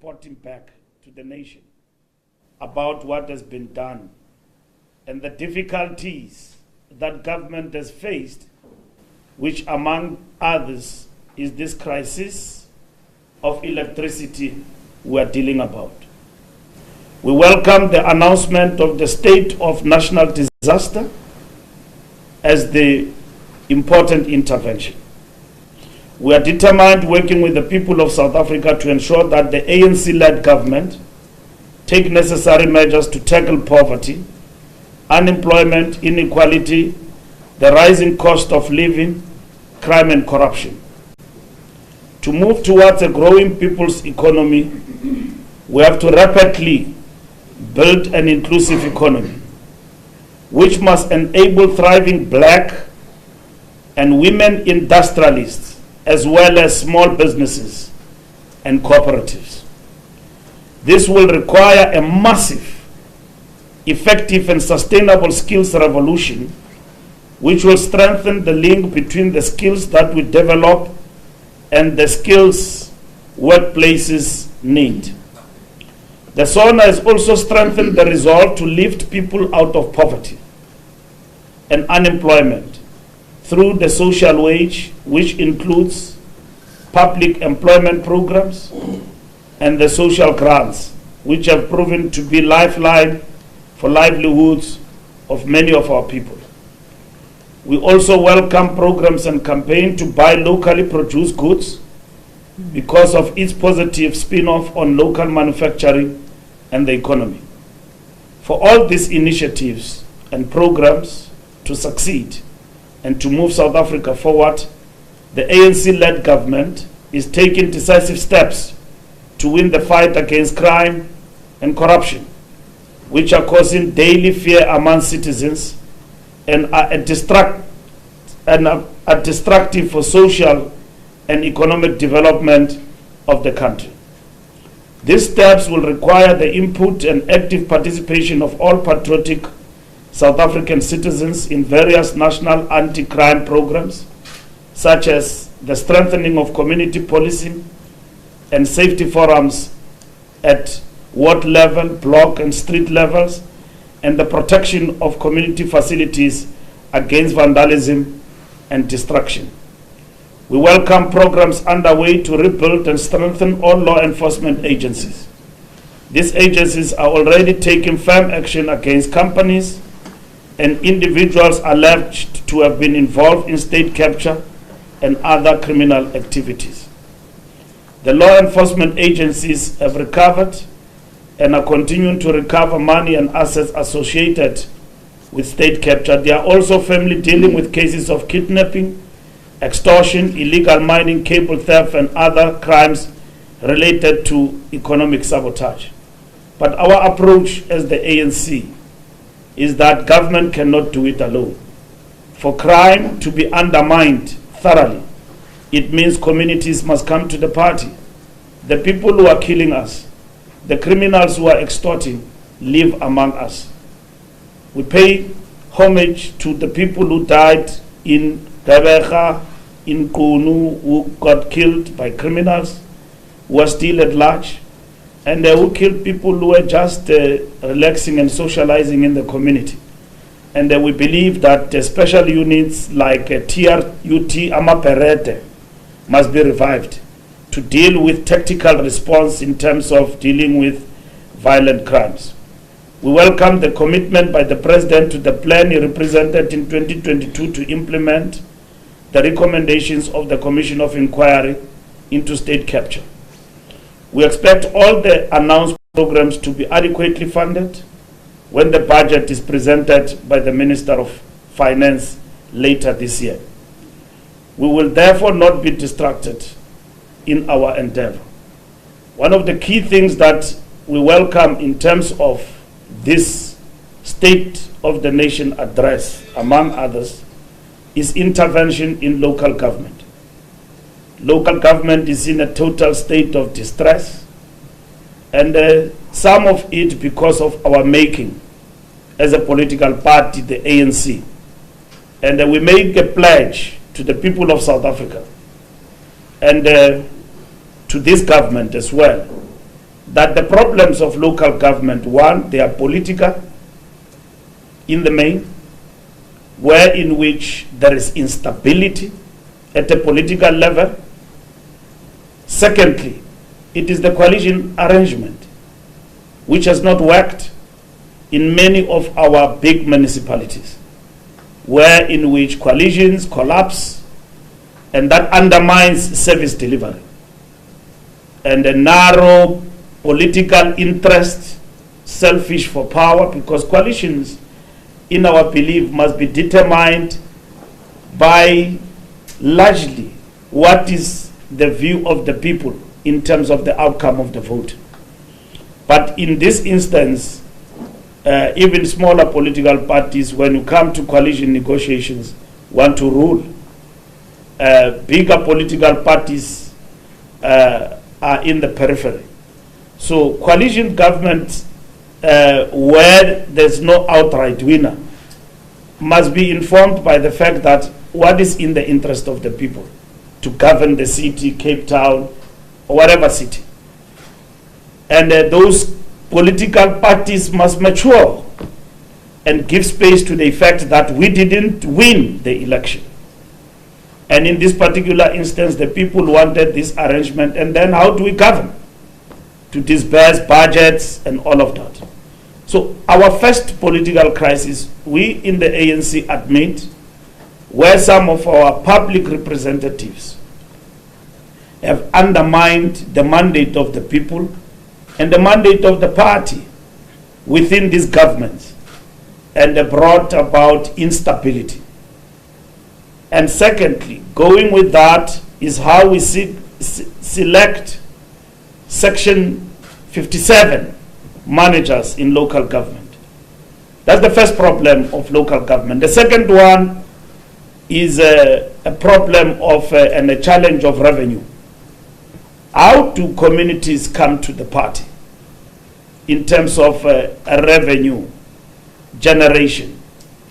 reporting back to the nation about what has been done and the difficulties that government has faced, which among others is this crisis of electricity we are dealing about. We welcome the announcement of the state of national disaster as the important intervention. We are determined, working with the people of South Africa, to ensure that the ANC-led government take necessary measures to tackle poverty, unemployment, inequality, the rising cost of living, crime and corruption. To move towards a growing people's economy, we have to rapidly build an inclusive economy, which must enable thriving black and women industrialists, as well as small businesses and cooperatives. This will require a massive, effective and sustainable skills revolution, which will strengthen the link between the skills that we develop and the skills workplaces need. The SONA has also strengthened the resolve to lift people out of poverty and unemployment through the social wage, which includes public employment programs and the social grants, which have proven to be lifeline for livelihoods of many of our people. We also welcome programs and campaigns to buy locally produced goods because of its positive spin-off on local manufacturing and the economy. For all these initiatives and programs to succeed and to move South Africa forward, the ANC-led government is taking decisive steps to win the fight against crime and corruption, which are causing daily fear among citizens and are destructive for social and economic development of the country. These steps will require the input and active participation of all patriotic South African citizens in various national anti-crime programs, such as the strengthening of community policing and safety forums at ward level, block and street levels, and the protection of community facilities against vandalism and destruction. We welcome programs underway to rebuild and strengthen all law enforcement agencies. These agencies are already taking firm action against companies and individuals alleged to have been involved in state capture and other criminal activities. The law enforcement agencies have recovered and are continuing to recover money and assets associated with state capture. They are also firmly dealing with cases of kidnapping, extortion, illegal mining, cable theft, and other crimes related to economic sabotage. But our approach as the ANC is that government cannot do it alone. For crime to be undermined thoroughly, it means communities must come to the party. The people who are killing us, the criminals who are extorting, live among us. We pay homage to the people who died in Gqeberha, in Kunu, who got killed by criminals, who are still at large, and who killed people who were just relaxing and socializing in the community. And we believe that special units like TRUT Amaperete must be revived to deal with tactical response in terms of dealing with violent crimes. We welcome the commitment by the President to the plan he represented in 2022 to implement the recommendations of the Commission of Inquiry into State Capture. We expect all the announced programs to be adequately funded when the budget is presented by the Minister of Finance later this year. We will therefore not be distracted in our endeavor. One of the key things that we welcome in terms of this State of the Nation address, among others, is intervention in local government. Local government is in a total state of distress, and some of it because of our making as a political party, the ANC. And we make a pledge to the people of South Africa and to this government as well, that the problems of local government, one, they are political in the main, where in which there is instability at a political level. Secondly, it is the coalition arrangement, which has not worked in many of our big municipalities, where in which coalitions collapse, and that undermines service delivery. And a narrow political interest, selfish for power, because coalitions, in our belief, must be determined by largely what is the view of the people in terms of the outcome of the vote. But in this instance, even smaller political parties, when you come to coalition negotiations, want to rule. Bigger political parties are in the periphery. So coalition government, where there's no outright winner, must be informed by the fact that what is in the interest of the people to govern the city, Cape Town, or whatever city. And those political parties must mature and give space to the fact that we didn't win the election. And in this particular instance, the people wanted this arrangement, and then how do we govern? To disburse budgets and all of that. So our first political crisis, we in the ANC admit, where some of our public representatives have undermined the mandate of the people and the mandate of the party within these governments, and brought about instability. And secondly, going with that is how we select Section 57 managers in local government. That's the first problem of local government. The second one is a problem of and a challenge of revenue. How do communities come to the party in terms of a revenue generation,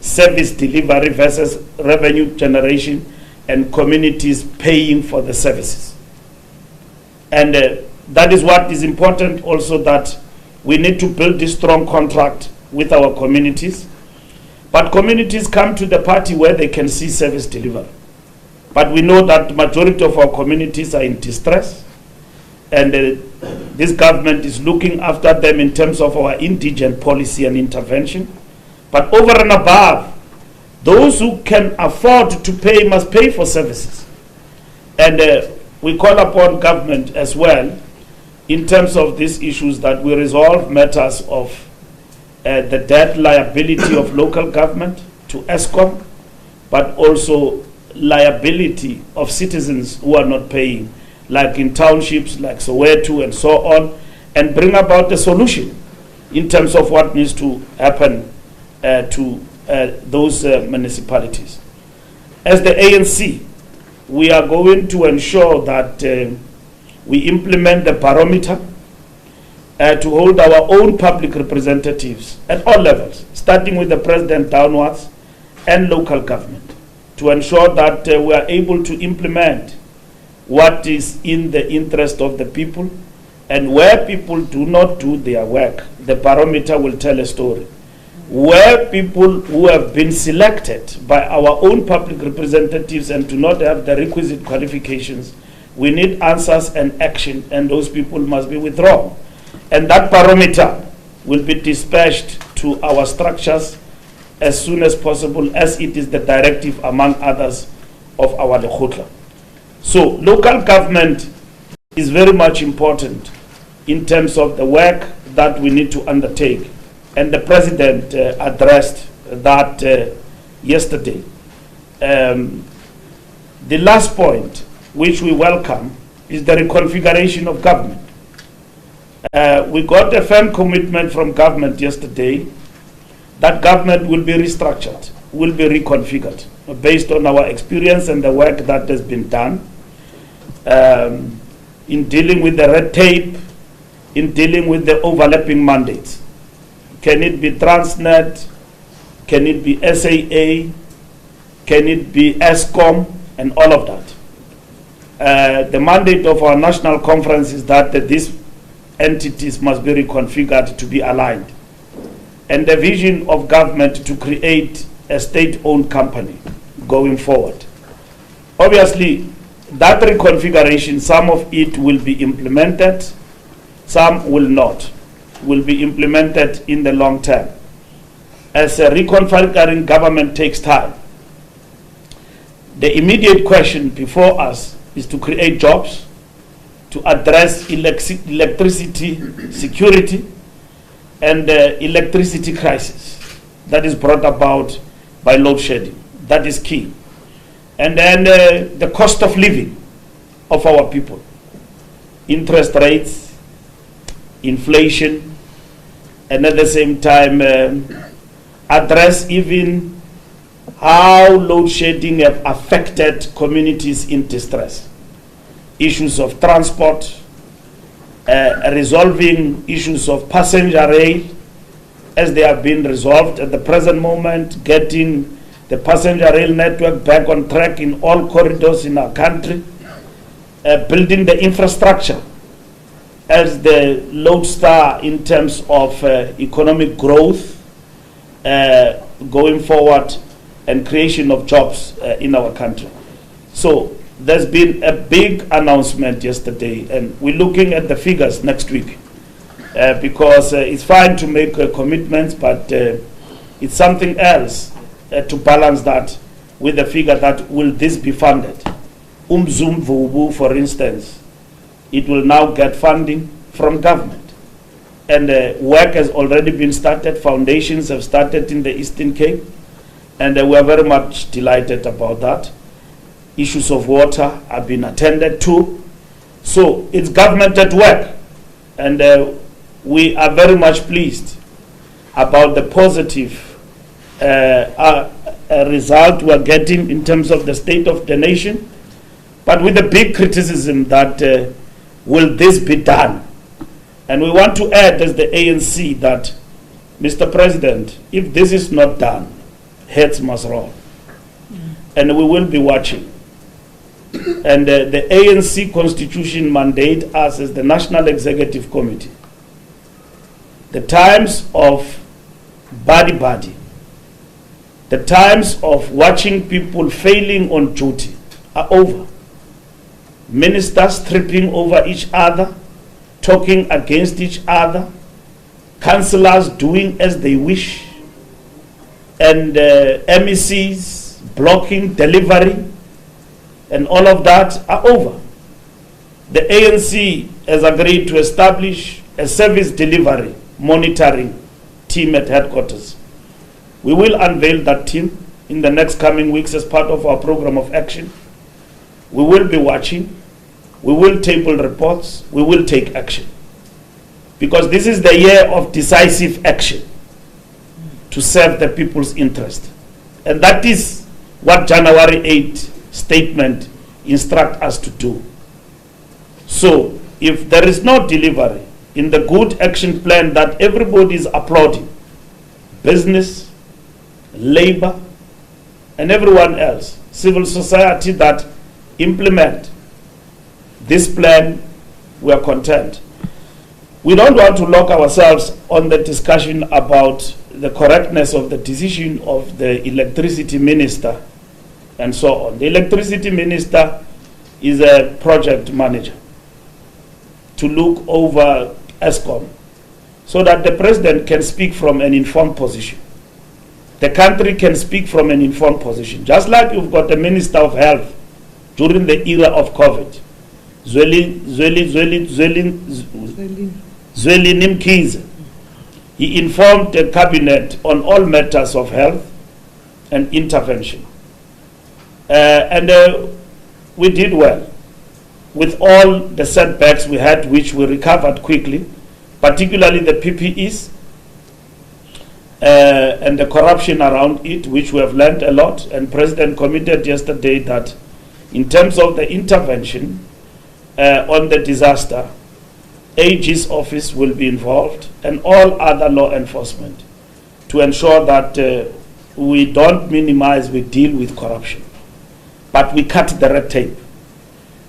service delivery versus revenue generation, and communities paying for the services? And that is what is important also, that we need to build this strong contract with our communities. But communities come to the party where they can see service delivery. But we know that the majority of our communities are in distress, and this government is looking after them in terms of our indigent policy and intervention. But over and above, those who can afford to pay must pay for services. And we call upon government as well in terms of these issues, that we resolve matters of the debt liability of local government to ESCOM, but also liability of citizens who are not paying, like in townships like Soweto and so on, and bring about a solution in terms of what needs to happen to those municipalities. As the ANC, we are going to ensure that we implement the barometer to hold our own public representatives at all levels, starting with the president downwards and local government, to ensure that we are able to implement what is in the interest of the people. And where people do not do their work, the barometer will tell a story. Where people who have been selected by our own public representatives and do not have the requisite qualifications, we need answers and action, and those people must be withdrawn. And that barometer will be dispatched to our structures as soon as possible, as it is the directive, among others, of our Lekgotla. So local government is very much important in terms of the work that we need to undertake. And the president addressed that yesterday. The last point, which we welcome, is the reconfiguration of government. We got a firm commitment from government yesterday that government will be restructured, will be reconfigured, based on our experience and the work that has been done in dealing with the red tape, in dealing with the overlapping mandates. Can it be Transnet? Can it be SAA? Can it be ESCOM? And all of that. The mandate of our national conference is that this entities must be reconfigured to be aligned, and the vision of government to create a state-owned company going forward. Obviously, that reconfiguration, some of it will be implemented, some will not, will be implemented in the long term. As a reconfiguring government takes time, the immediate question before us is to create jobs, to address electricity security and the electricity crisis that is brought about by load shedding. That is key. And then the cost of living of our people, interest rates, inflation, and at the same time address even how load shedding have affected communities in distress. Issues of transport, resolving issues of passenger rail as they have been resolved at the present moment, getting the passenger rail network back on track in all corridors in our country, building the infrastructure as the lodestar in terms of economic growth going forward and creation of jobs in our country. So there's been a big announcement yesterday, and we're looking at the figures next week because it's fine to make commitments, but it's something else to balance that with the figure that will this be funded. Zoom Vubu, for instance, it will now get funding from government. And work has already been started, foundations have started in the Eastern Cape, and we are very much delighted about that. Issues of water have been attended to. So it's government at work, and we are very much pleased about the positive result we are getting in terms of the state of the nation, but with the big criticism that will this be done? And we want to add as the ANC that, Mr. President, if this is not done, heads must roll. And we will be watching. And the ANC constitution mandate us as the National Executive Committee. The times of buddy-buddy, the times of watching people failing on duty are over. Ministers tripping over each other, talking against each other, councillors doing as they wish, and MECs blocking delivery, and all of that are over. The ANC has agreed to establish a service delivery monitoring team at headquarters. We will unveil that team in the next coming weeks as part of our program of action. We will be watching, we will table reports, we will take action. Because this is the year of decisive action to serve the people's interest. And that is what January 8 statement instructs us to do. So if there is no delivery in the good action plan that everybody is applauding, business, labor, and everyone else, civil society that implement this plan, we are content. We don't want to lock ourselves on the discussion about the correctness of the decision of the electricity minister and so on. The electricity minister is a project manager to look over ESCOM so that the president can speak from an informed position. The country can speak from an informed position. Just like you've got the Minister of Health during the era of COVID, Zweli Nimkhize. He informed the cabinet on all matters of health and intervention. We did well with all the setbacks we had, which we recovered quickly, particularly the PPEs and the corruption around it, which we have learned a lot. And President committed yesterday that in terms of the intervention on the disaster, AG's office will be involved and all other law enforcement to ensure that we don't minimize, we deal with corruption, but we cut the red tape.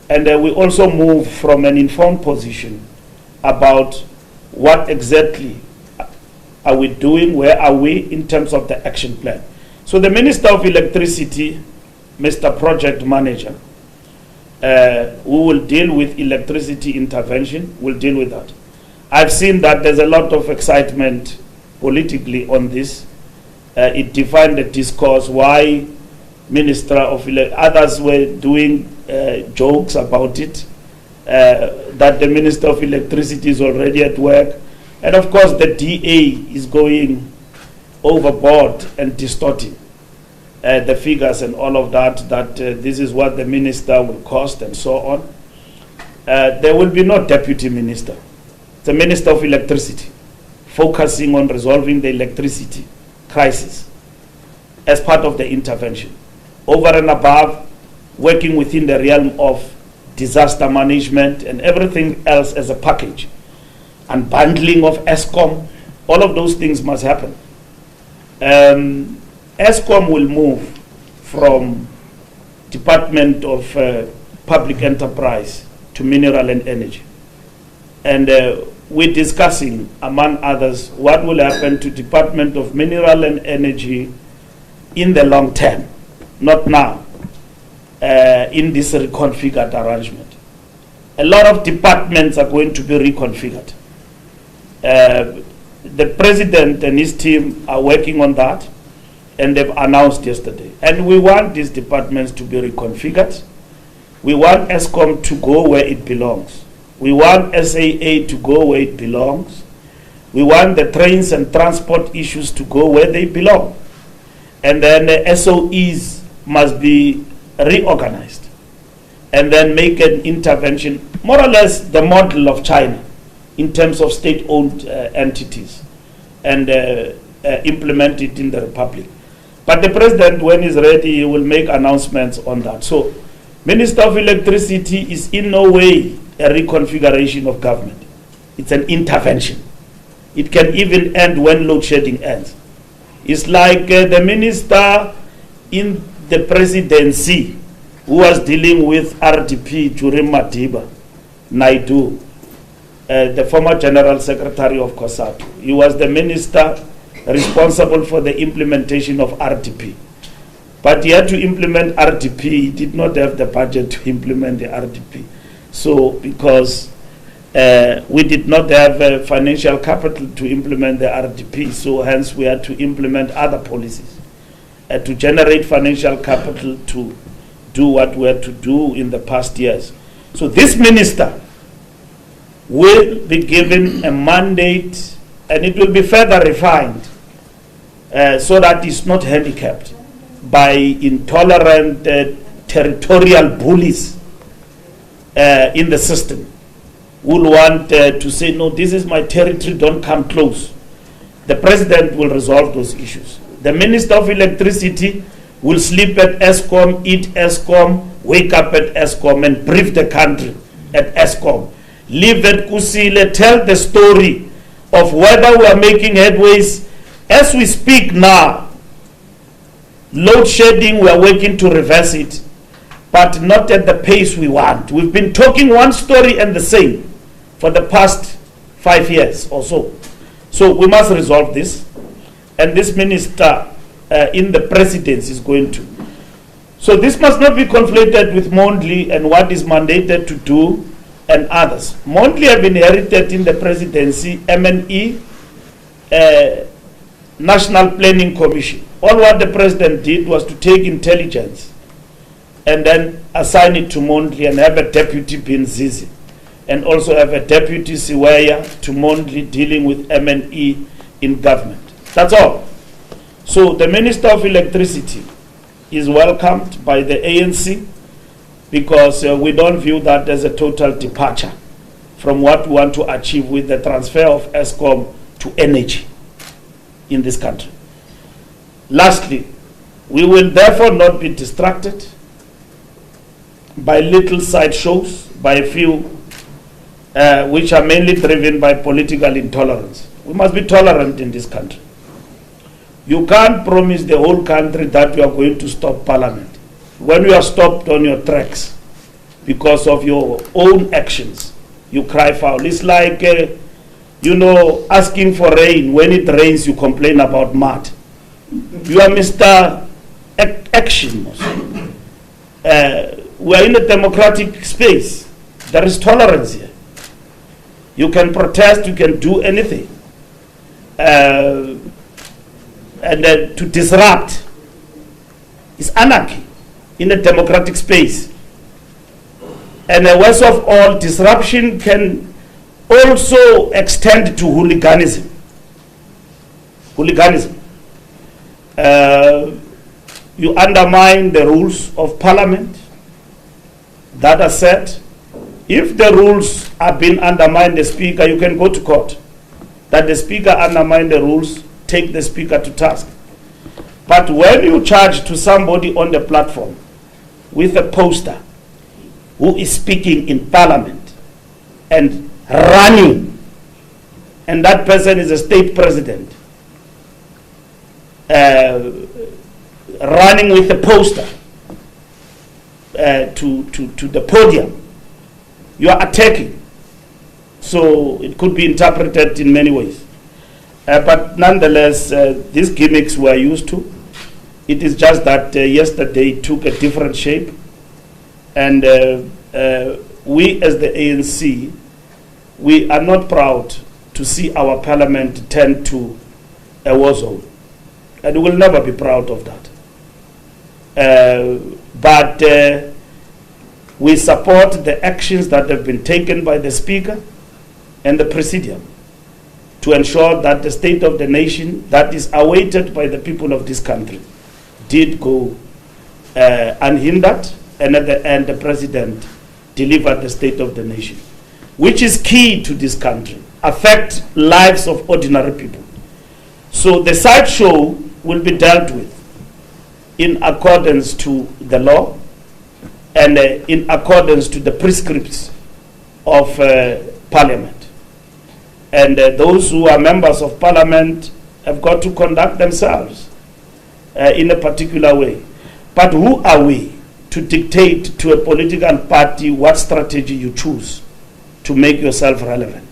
And we also move from an informed position about what exactly are we doing, where are we in terms of the action plan. So the Minister of Electricity, Mr. Project Manager, who will deal with electricity intervention, will deal with that. I've seen that there's a lot of excitement politically on this. It defined the discourse why Minister of others were doing jokes about it, that the Minister of Electricity is already at work. And of course the DA is going overboard and distorting the figures and all of that, this is what the minister will cost and so on. There will be no deputy minister. The Minister of Electricity, focusing on resolving the electricity crisis as part of the intervention. Over and above, working within the realm of disaster management and everything else as a package. And bundling of ESCOM, all of those things must happen. ESCOM will move from Department of Public Enterprise to Mineral and Energy. And we're discussing, among others, what will happen to Department of Mineral and Energy in the long term, not now, in this reconfigured arrangement. A lot of departments are going to be reconfigured. The President and his team are working on that, and they've announced yesterday. And we want these departments to be reconfigured. We want ESCOM to go where it belongs. We want SAA to go where it belongs. We want the trains and transport issues to go where they belong. And then the SOEs must be reorganized and then make an intervention, more or less the model of China in terms of state-owned entities, and implement it in the Republic. But the President, when he's ready, he will make announcements on that. So Minister of Electricity is in no way a reconfiguration of government. It's an intervention. It can even end when load shedding ends. It's like the minister in the presidency who was dealing with RDP during Madiba, Naidu, the former General Secretary of COSATU. He was the minister responsible for the implementation of RDP. But he had to implement RDP. He did not have the budget to implement the RDP. So because we did not have financial capital to implement the RDP, so hence we had to implement other policies to generate financial capital to do what we had to do in the past years. So this minister will be given a mandate, and it will be further refined so that it's not handicapped by intolerant territorial bullies in the system who will want to say, no, this is my territory, don't come close. The President will resolve those issues. The Minister of Electricity will sleep at ESCOM, eat ESCOM, wake up at ESCOM, and brief the country at ESCOM. Live at Kusile, tell the story of whether we are making headways. As we speak now, load shedding, we are working to reverse it, but not at the pace we want. We've been talking one story and the same for the past 5 years or so. So we must resolve this, and this minister in the presidency is going to. So this must not be conflated with Mondli and what is mandated to do and others. Mondli have inherited in the presidency MNE, National Planning Commission. All what the President did was to take intelligence and then assign it to Mondli and have a deputy Binzizi, and also have a deputy Siweya to Mondli dealing with MNE in government. That's all. So the Minister of Electricity is welcomed by the ANC because we don't view that as a total departure from what we want to achieve with the transfer of ESCOM to energy in this country. Lastly, we will therefore not be distracted by little sideshows, by a few which are mainly driven by political intolerance. We must be tolerant in this country. You can't promise the whole country that you are going to stop parliament when you are stopped on your tracks because of your own actions you cry foul. It's like, asking for rain. When it rains, you complain about mud. You are Mr. Action. We are in a democratic space. There is tolerance here. You can protest, you can do anything. And to disrupt is anarchy in a democratic space. And worst of all, disruption can also extend to hooliganism. You undermine the rules of parliament that are set. If the rules are being undermined, the speaker, you can go to court. That the speaker undermined the rules, take the speaker to task. But when you charge to somebody on the platform with a poster who is speaking in parliament and running, and that person is a state president, running with a poster to the podium, you are attacking. So it could be interpreted in many ways. But nonetheless, these gimmicks were used to. It is just that yesterday it took a different shape. And we as the ANC, we are not proud to see our parliament turn to a war zone. And we will never be proud of that. But we support the actions that have been taken by the Speaker and the Presidium to ensure that the state of the nation that is awaited by the people of this country did go unhindered, and at the end the President delivered the state of the nation, which is key to this country, affect lives of ordinary people. So the sideshow will be dealt with in accordance to the law and in accordance to the prescripts of Parliament. And those who are members of Parliament have got to conduct themselves in a particular way. But who are we to dictate to a political party what strategy you choose to make yourself relevant?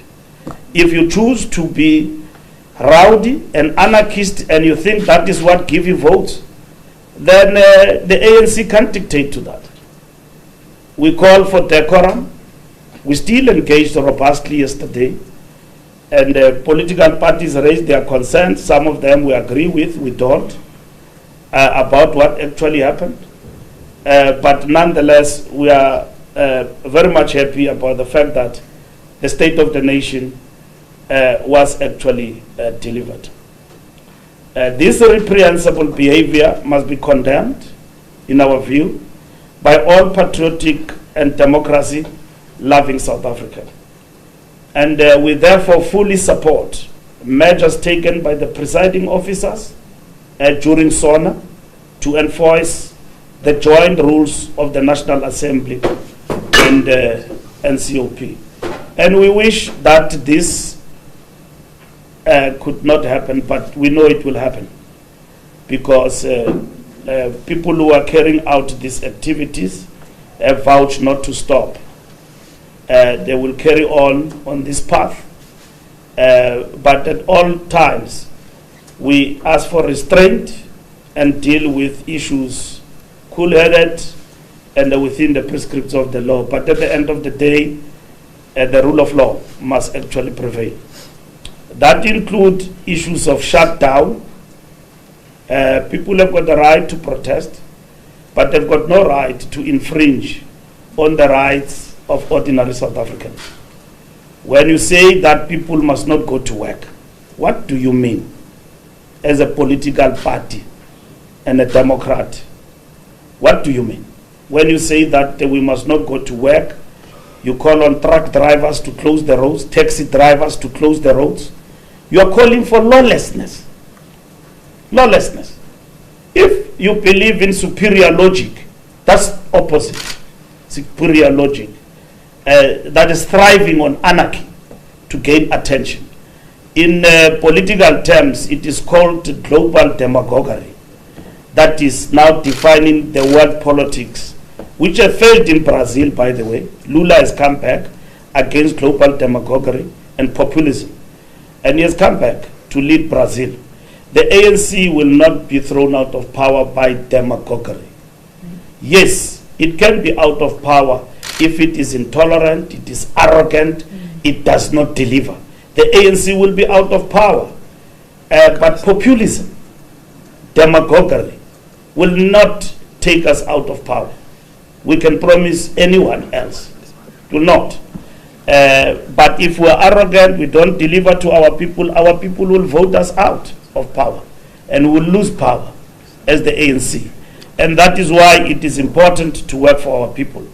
If you choose to be rowdy and anarchist and you think that is what gives you votes, then the ANC can't dictate to that. We call for decorum. We still engaged robustly yesterday, and political parties raised their concerns. Some of them we agree with, we don't, about what actually happened. But nonetheless, we are very much happy about the fact that the state of the nation was actually delivered. This reprehensible behavior must be condemned, in our view, by all patriotic and democracy-loving South Africans. And we therefore fully support measures taken by the presiding officers during SONA to enforce the joint rules of the National Assembly and NCOP. And we wish that this could not happen, but we know it will happen, because people who are carrying out these activities have vowed not to stop. They will carry on this path, but at all times we ask for restraint and deal with issues cool-headed and within the prescripts of the law. But at the end of the day, the rule of law must actually prevail. That includes issues of shutdown. People have got the right to protest, but they've got no right to infringe on the rights of ordinary South Africans. When you say that people must not go to work, what do you mean as a political party and a Democrat? What do you mean? When you say that we must not go to work, you call on truck drivers to close the roads, taxi drivers to close the roads. You are calling for lawlessness. Lawlessness. If you believe in superior logic, that's opposite. Superior logic that is thriving on anarchy to gain attention. In political terms, it is called global demagoguery. That is now defining the world politics, which have failed in Brazil, by the way. Lula has come back. against global demagoguery and populism. And he has come back to lead Brazil. The ANC will not be thrown out of power by demagoguery. Yes, it can be out of power if it is intolerant, it is arrogant, it does not deliver. The ANC will be out of power. But populism, demagoguery, will not take us out of power. We can promise anyone else. It will not. But if we're arrogant, we don't deliver to our people will vote us out of power and will lose power as the ANC. And that is why it is important to work for our people.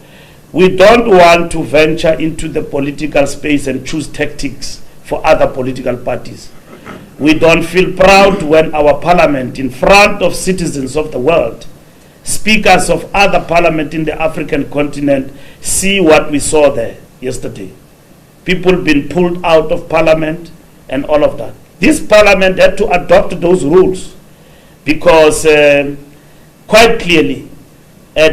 We don't want to venture into the political space and choose tactics for other political parties. We don't feel proud when our parliament, in front of citizens of the world, speakers of other parliament in the African continent, see what we saw there yesterday. People being pulled out of parliament and all of that. This parliament had to adopt those rules because quite clearly,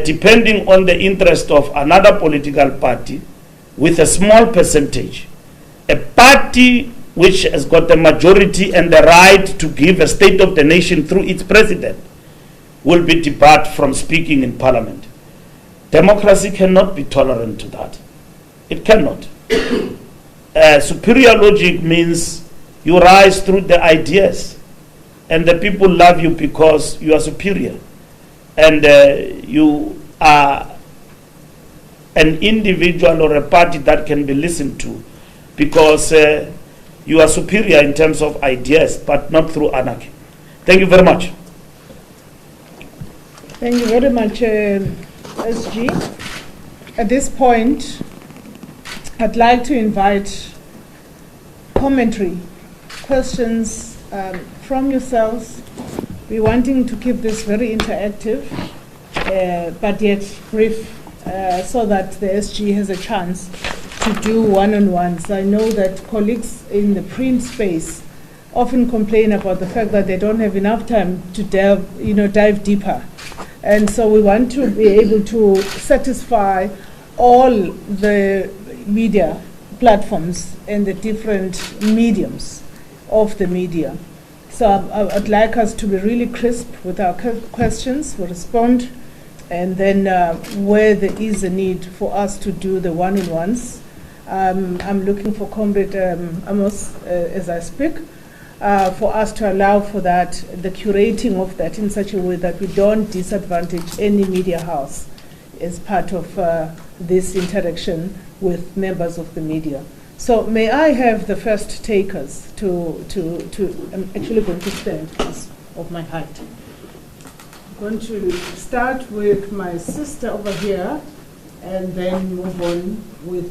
depending on the interest of another political party, with a small percentage, a party which has got the majority and the right to give a state of the nation through its president will be debarred from speaking in parliament. Democracy cannot be tolerant to that. It cannot. Superior logic means you rise through the ideas and the people love you because you are superior and you are an individual or a party that can be listened to because you are superior in terms of ideas, but not through anarchy. Thank you very much. Thank you very much, SG. At this point, I'd like to invite commentary, questions from yourselves. We're wanting to keep this very interactive, but yet brief, so that the SG has a chance to do one-on-ones. I know that colleagues in the print space often complain about the fact that they don't have enough time to dive deeper. And so we want to be able to satisfy all the media platforms and the different mediums of the media. So I'd like us to be really crisp with our questions, we'll respond, and then where there is a need for us to do the one-on-ones. I'm looking for Comrade Amos as I speak, for us to allow for that, the curating of that in such a way that we don't disadvantage any media house as part of this interaction with members of the media. So may I have the first takers I'm actually going to stand because of my height. I'm going to start with my sister over here and then move on with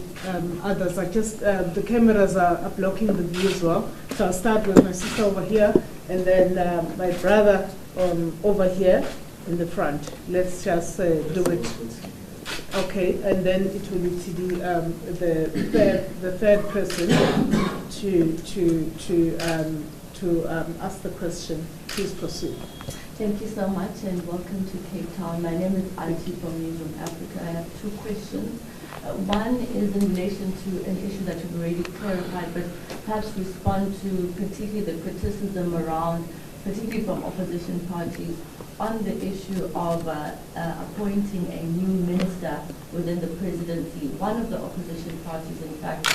others. The cameras are blocking the view as well. So I'll start with my sister over here and then my brother over here in the front. Let's just do it. Okay, and then it will be the third person to ask the question. Please proceed. Thank you so much and welcome to Cape Town. My name is Auntie from Newsroom Africa. I have two questions. One is in relation to an issue that you've already clarified, but perhaps respond to particularly the criticism around, particularly from opposition parties, on the issue of appointing a new minister within the presidency. One of the opposition parties, in fact,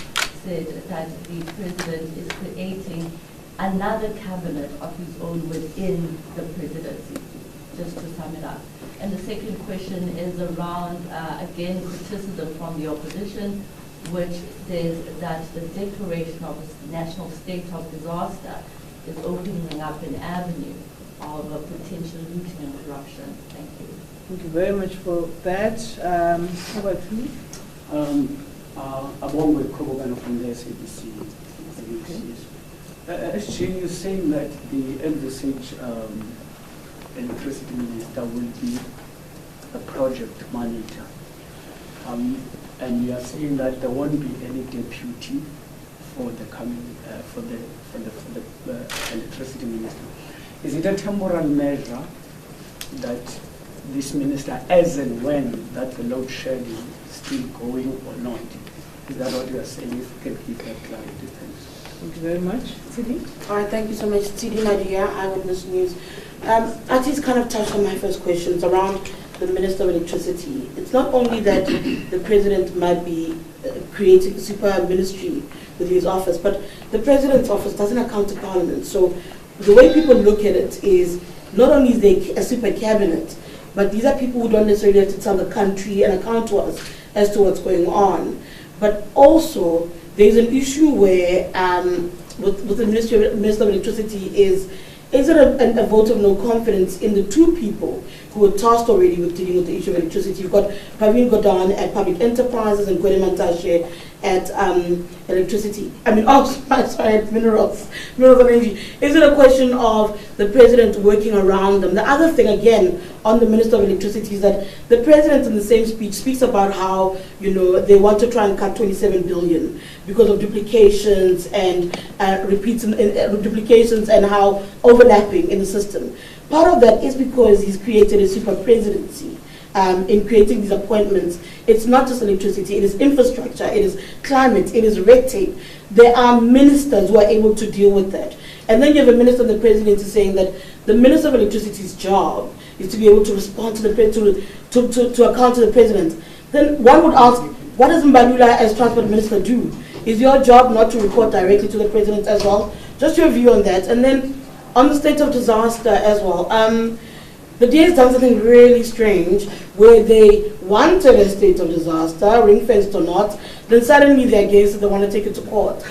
said that the president is creating another cabinet of his own within the presidency, just to sum it up. And the second question is around, again, criticism from the opposition, which says that the declaration of a national state of disaster is opening up an avenue of a potential looting and corruption. Thank you. Thank you very much for that. How about you? Along with Comrade from the SABC. SG, you're saying that the envisaged electricity minister will be a project manager. And you are saying that there won't be any deputy for the coming for the electricity minister. Is it a temporal measure that this minister, as and when that the load shedding is still going or not, Is that what you are saying? If you can give that clarity, thanks. Thank you very much. Sidi? All right, thank you so much. Sidi Nadia, Eyewitness News. Ati's kind of touched on my first questions around the Minister of Electricity. It's not only that the President might be creating a super ministry with his office, but the President's office doesn't account to Parliament. So the way people look at it is not only is there a super cabinet, but these are people who don't necessarily have to tell the country and account to us as to what's going on. But also, there's an issue where, with the Minister of Electricity, is it a vote of no confidence in the two people who were tasked already with dealing with the issue of electricity? You've got Praveen Gordhan at Public Enterprises and Gwede Mantashe at electricity. At minerals and energy. Is it a question of the President working around them? The other thing, again, on the Minister of Electricity is that the President in the same speech speaks about how, they want to try and cut 27 billion because of duplications and duplications and how overlapping in the system. Part of that is because he's created a super presidency. In creating these appointments, it's not just electricity, it is infrastructure, it is climate, it is red tape. There are ministers who are able to deal with that. And then you have a minister and the presidency saying that the Minister of Electricity's job is to be able to respond to the to account to the president. Then one would ask, what does Mbalula as transport minister do? Is your job not to report directly to the president as well? Just your view on that. And then on the state of disaster as well. The DA has done something really strange where they wanted a state of disaster, ring-fenced or not, then suddenly they're against it, they want to take it to court.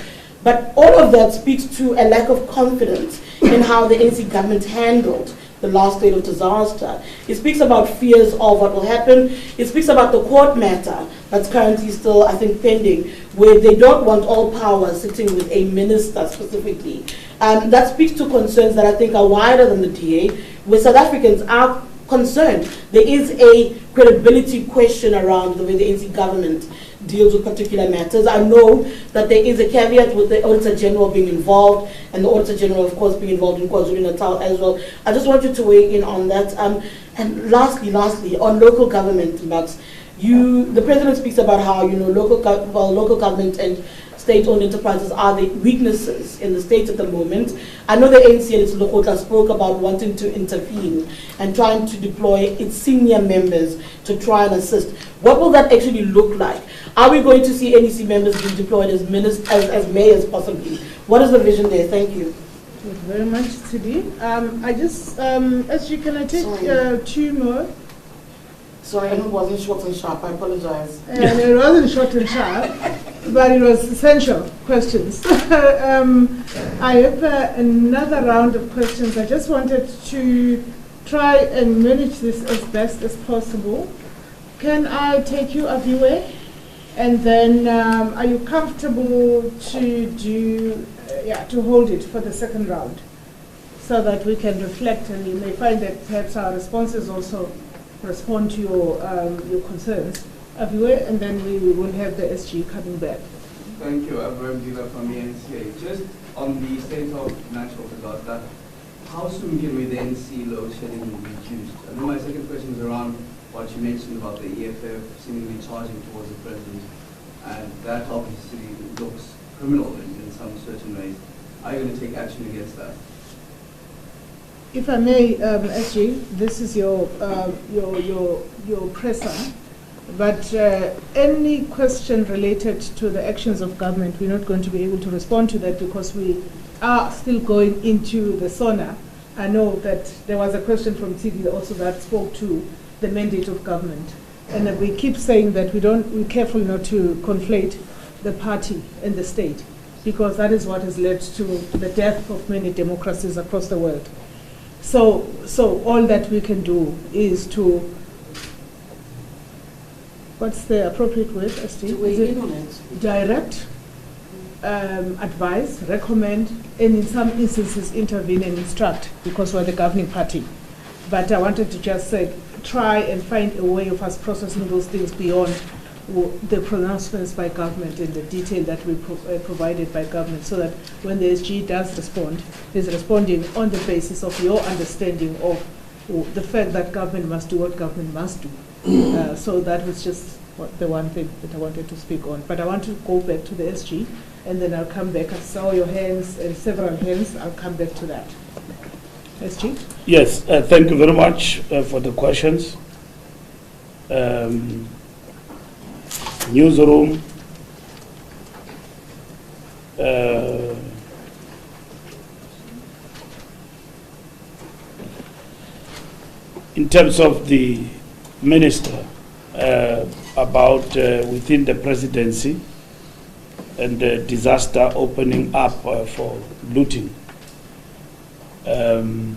But all of that speaks to a lack of confidence in how the ANC government handled the last state of disaster. It speaks about fears of what will happen. It speaks about the court matter that's currently still, I think, pending, where they don't want all power sitting with a minister specifically. That speaks to concerns that I think are wider than the DA, where South Africans are concerned. There is a credibility question around the way the ANC government deals with particular matters. I know that there is a caveat with the Auditor General being involved, and the Auditor General, of course, being involved in KwaZulu-Natal as well. I just want you to weigh in on that. And lastly, on local government, Max, the President speaks about how local government and state-owned enterprises are the weaknesses in the state at the moment. I know the ANC and its Lokotla spoke about wanting to intervene and trying to deploy its senior members to try and assist. What will that actually look like? Are we going to see NEC members being deployed as mayors possibly? What is the vision there? Thank you. Thank you very much, Sidi. SG, can I take 2 more? Sorry, it wasn't short and sharp. I apologize. And it wasn't short and sharp, but it was essential questions. I have another round of questions. I just wanted to try and manage this as best as possible. Can I take you, Aviwe? And then are you comfortable to hold it for the second round so that we can reflect, and you may find that perhaps our responses also respond to your concerns, Aviwe, and then we will have the SG coming back. Thank you, Mbalula from the ANC. Just on the state of natural disaster, how soon can we then see load shedding reduced? And then my second question is around what you mentioned about the EFF seemingly charging towards the president, and that obviously looks criminal in some certain ways. Are you going to take action against that? If I may, SG, this is your presser, but any question related to the actions of government, we're not going to be able to respond to that because we are still going into the SONA. I know that there was a question from TV also that spoke to the mandate of government, and we keep saying that we're careful not to conflate the party and the state, because that is what has led to the death of many democracies across the world. So all that we can do is to, what's the appropriate word, ST? To weigh in on it. Direct, advise, recommend, and in some instances intervene and instruct, because we're the governing party. But I wanted to just say, try and find a way of us processing those things beyond the pronouncements by government and the detail that we provided by government, so that when the SG does respond, is responding on the basis of your understanding of the fact that government must do what government must do. So that was just the one thing that I wanted to speak on. But I want to go back to the SG, and then I'll come back. I saw your hands and several hands. I'll come back to that. SG? Yes, thank you very much for the questions. Newsroom. In terms of the minister, about within the presidency and the disaster opening up for looting. The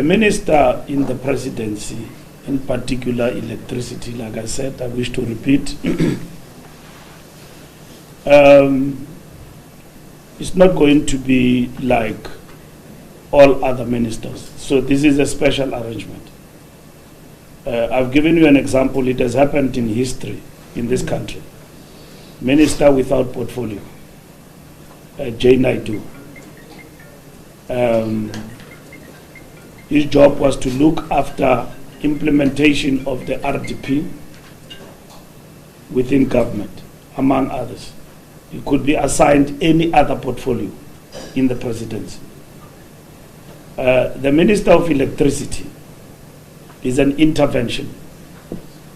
minister in the presidency, in particular electricity, like I said, I wish to repeat, it's not going to be like all other ministers. So this is a special arrangement. I've given you an example. It has happened in history in this country. Minister without portfolio, J. Naidu. His job was to look after implementation of the RDP within government, among others. He could be assigned any other portfolio in the presidency. The Minister of Electricity is an intervention.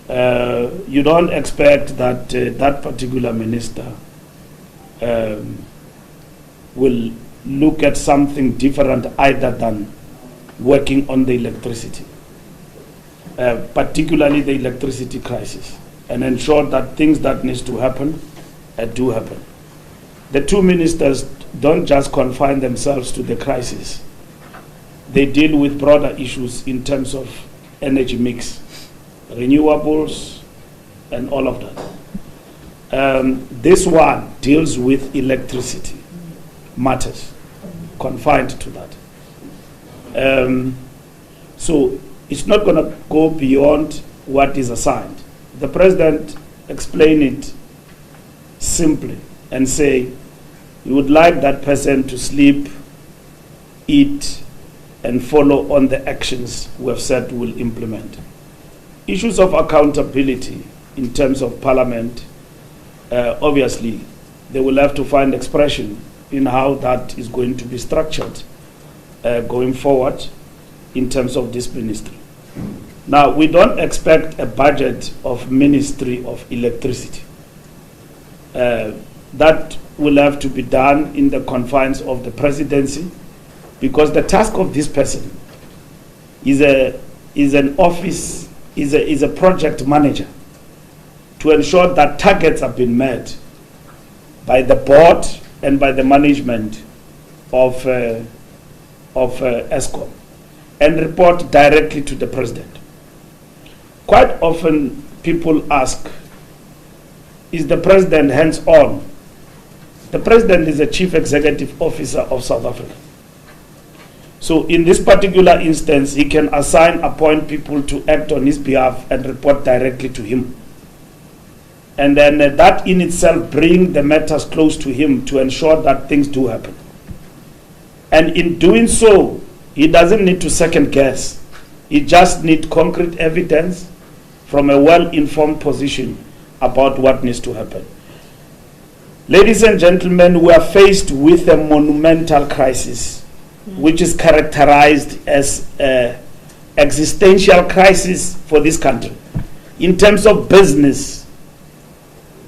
You don't expect that that particular minister will look at something different either than working on the electricity, particularly the electricity crisis, and ensure that things that needs to happen do happen. The two ministers don't just confine themselves to the crisis. They deal with broader issues in terms of energy mix, renewables, and all of that. This one deals with electricity matters, confined to that. So it's not going to go beyond what is assigned. The president explained it simply and say, you would like that person to sleep, eat, and follow on the actions we have said we'll implement. Issues of accountability in terms of parliament, obviously, they will have to find expression in how that is going to be structured going forward in terms of this ministry. Now, we don't expect a budget of Ministry of Electricity. That will have to be done in the confines of the presidency, because the task of this person is a project manager to ensure that targets have been met by the board and by the management of ESCOM, and report directly to the president. Quite often people ask, is the president hands-on? The president is the chief executive officer of South Africa. So in this particular instance, he can appoint people to act on his behalf and report directly to him. And then that in itself brings the matters close to him to ensure that things do happen. And in doing so, he doesn't need to second guess. He just needs concrete evidence from a well-informed position about what needs to happen. Ladies and gentlemen, we are faced with a monumental crisis, which is characterized as an existential crisis for this country in terms of business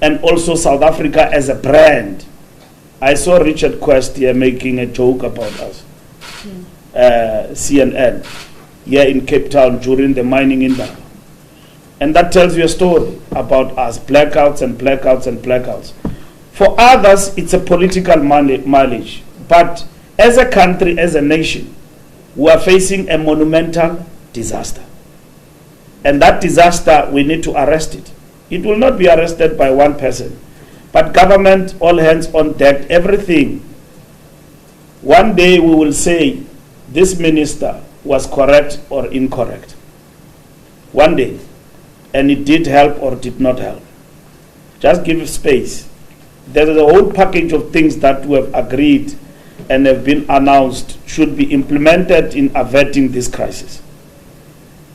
and also South Africa as a brand. I saw Richard Quest here making a joke about us, CNN, here in Cape Town during the mining industry. And that tells you a story about us, blackouts and blackouts and blackouts. For others, it's a political mileage. But as a country, as a nation, we are facing a monumental disaster. And that disaster, we need to arrest it. It will not be arrested by one person, but government, all hands on deck, everything. One day we will say, this minister was correct or incorrect. One day. And it did help or did not help. Just give space. There is a whole package of things that we have agreed and have been announced should be implemented in averting this crisis.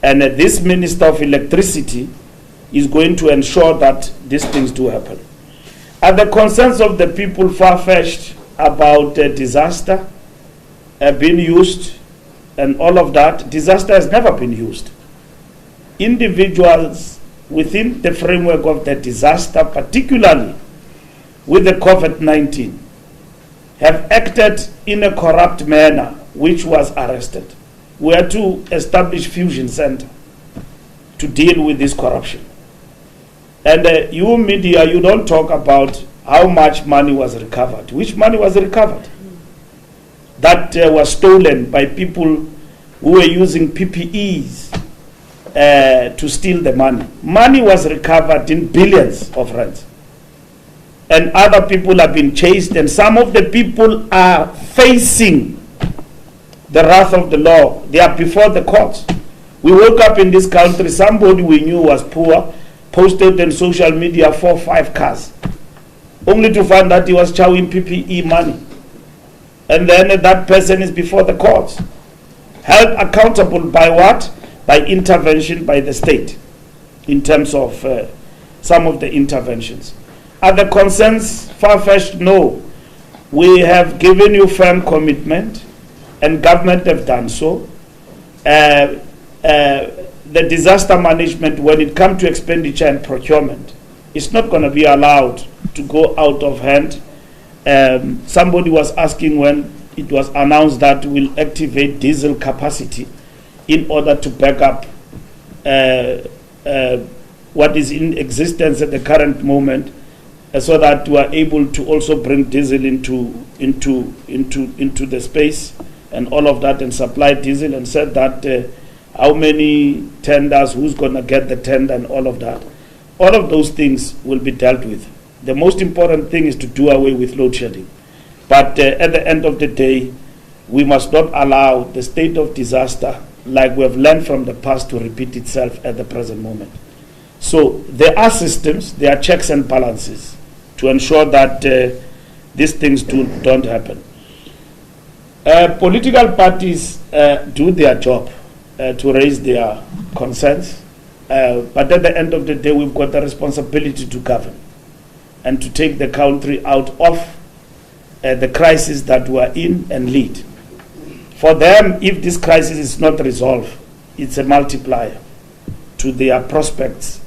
And this Minister of Electricity is going to ensure that these things do happen. Are the concerns of the people far-fetched about disaster being used and all of that? Disaster has never been used. Individuals within the framework of the disaster, particularly with the COVID-19, have acted in a corrupt manner, which was arrested. We had to establish Fusion Center to deal with this corruption. And you media, you don't talk about how much money was recovered. Which money was recovered? That was stolen by people who were using PPEs to steal the money. Money was recovered in billions of rands. And other people have been chased, and some of the people are facing the wrath of the law. They are before the courts. We woke up in this country, somebody we knew was poor, posted on social media 4 or 5 cars, only to find that he was chowing PPE money. And then that person is before the courts. Held accountable by what? By intervention by the state, in terms of some of the interventions. Are the concerns far-fetched? No. We have given you firm commitment, and government have done so. The disaster management, when it comes to expenditure and procurement, it's not going to be allowed to go out of hand. Somebody was asking when it was announced that we'll activate diesel capacity in order to back up what is in existence at the current moment, so that we are able to also bring diesel into the space and all of that, and supply diesel, and said that how many tenders, who's going to get the tender, and all of that. All of those things will be dealt with. The most important thing is to do away with load shedding. But at the end of the day, we must not allow the state of disaster, like we have learned from the past, to repeat itself at the present moment. So there are systems, there are checks and balances to ensure that these things don't happen. Political parties do their job to raise their concerns, but at the end of the day, we've got the responsibility to govern and to take the country out of the crisis that we are in and lead. For them, if this crisis is not resolved, it's a multiplier to their prospects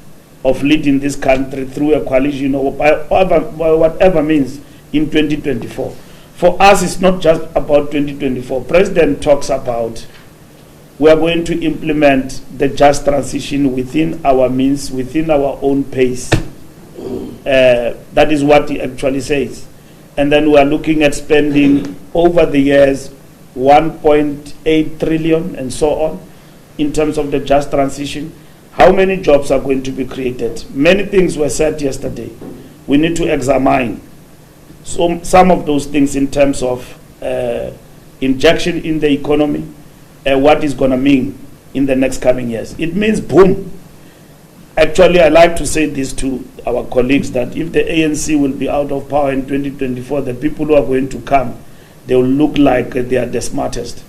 of leading this country through a coalition or by whatever means in 2024. For us, it's not just about 2024. President talks about we are going to implement the just transition within our means, within our own pace. That is what he actually says. And then we are looking at spending over the years 1.8 trillion and so on in terms of the just transition. How many jobs are going to be created? Many things were said yesterday. We need to examine some of those things in terms of injection in the economy, what is going to mean in the next coming years. It means boom. Actually, I like to say this to our colleagues, that if the ANC will be out of power in 2024, the people who are going to come, they will look like they are the smartest,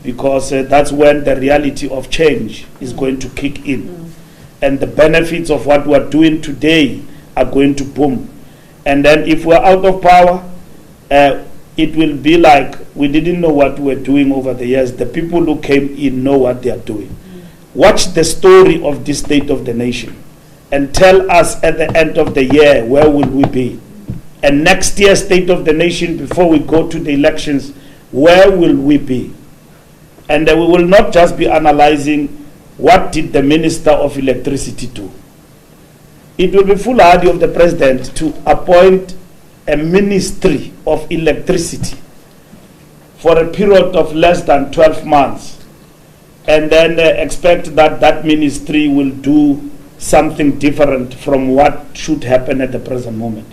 because that's when the reality of change is going to kick in. And the benefits of what we are doing today are going to boom. And then if we're out of power, it will be like we didn't know what we were doing over the years. The people who came in know what they are doing. Watch the story of this state of the nation and tell us at the end of the year, where will we be? And next year's state of the nation, before we go to the elections, where will we be? And we will not just be analyzing what did the Minister of Electricity do. It will be foolhardy of the President to appoint a Ministry of Electricity for a period of less than 12 months and then expect that that ministry will do something different from what should happen at the present moment.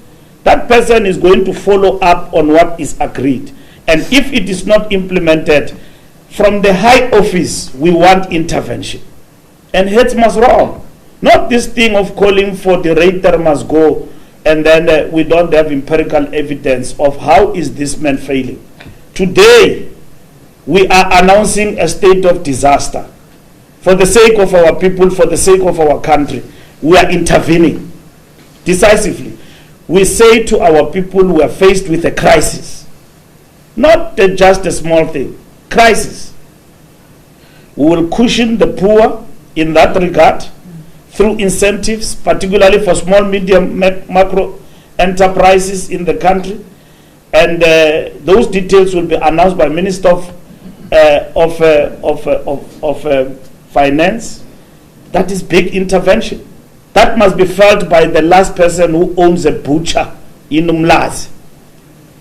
That person is going to follow up on what is agreed. And if it is not implemented, from the high office, we want intervention. And heads must roll. Not this thing of calling for the rater must go, and then we don't have empirical evidence of how is this man failing. Today, we are announcing a state of disaster for the sake of our people, for the sake of our country. we are intervening decisively. We say to our people who are faced with a crisis, not just a small thing, crisis. We will cushion the poor in that regard through incentives, particularly for small, medium, macro enterprises in the country. And those details will be announced by Minister of Finance. That is big intervention. That must be felt by the last person who owns a butcher in Umlazi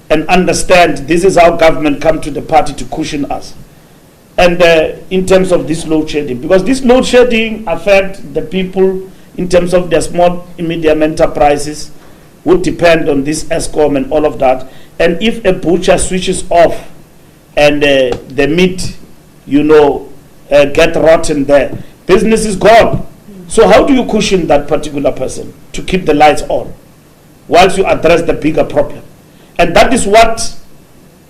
and understand this is how government come to the party to cushion us. And in terms of this load shedding, because this load shedding affect the people in terms of their small and medium enterprises would depend on this ESCOM and all of that. And if a butcher switches off and the meat, get rotten there, business is gone. So how do you cushion that particular person to keep the lights on whilst you address the bigger problem? And that is what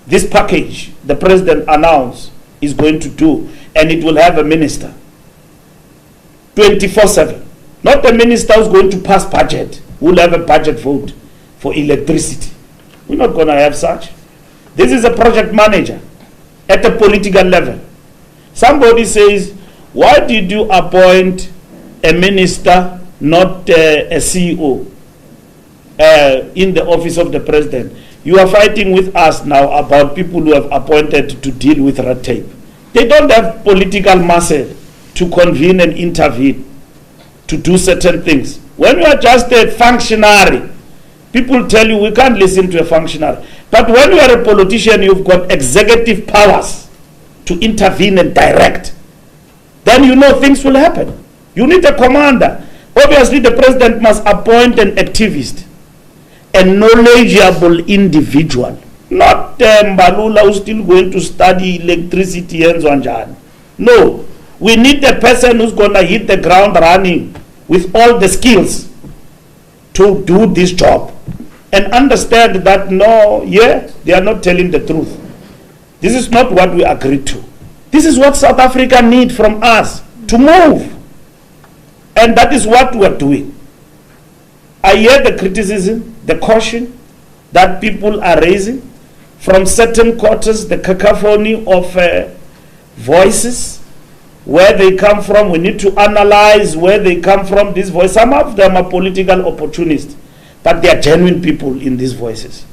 this package the president announced is going to do, and it will have a minister 24/7. Not a minister who's going to pass budget. We'll have a budget vote for electricity. We're not going to have such. This is a project manager at a political level. Somebody says, why did you appoint a minister, not a CEO, in the office of the president? You are fighting with us now about people who have appointed to deal with red tape. They don't have political muscle to convene and intervene, to do certain things. When you are just a functionary, people tell you we can't listen to a functionary. But when you are a politician, you've got executive powers to intervene and direct. Then you know things will happen. You need a commander. Obviously, the president must appoint an activist, a knowledgeable individual, not Mbalula who's still going to study electricity and so on. No, we need a person who's going to hit the ground running with all the skills to do this job and understand that they are not telling the truth. This is not what we agreed to. This is what South Africa needs from us to move. And that is what we are doing. I hear the criticism, the caution that people are raising from certain quarters, the cacophony of voices, where they come from. We need to analyze where they come from, these voices. Some of them are political opportunists, but they are genuine people in these voices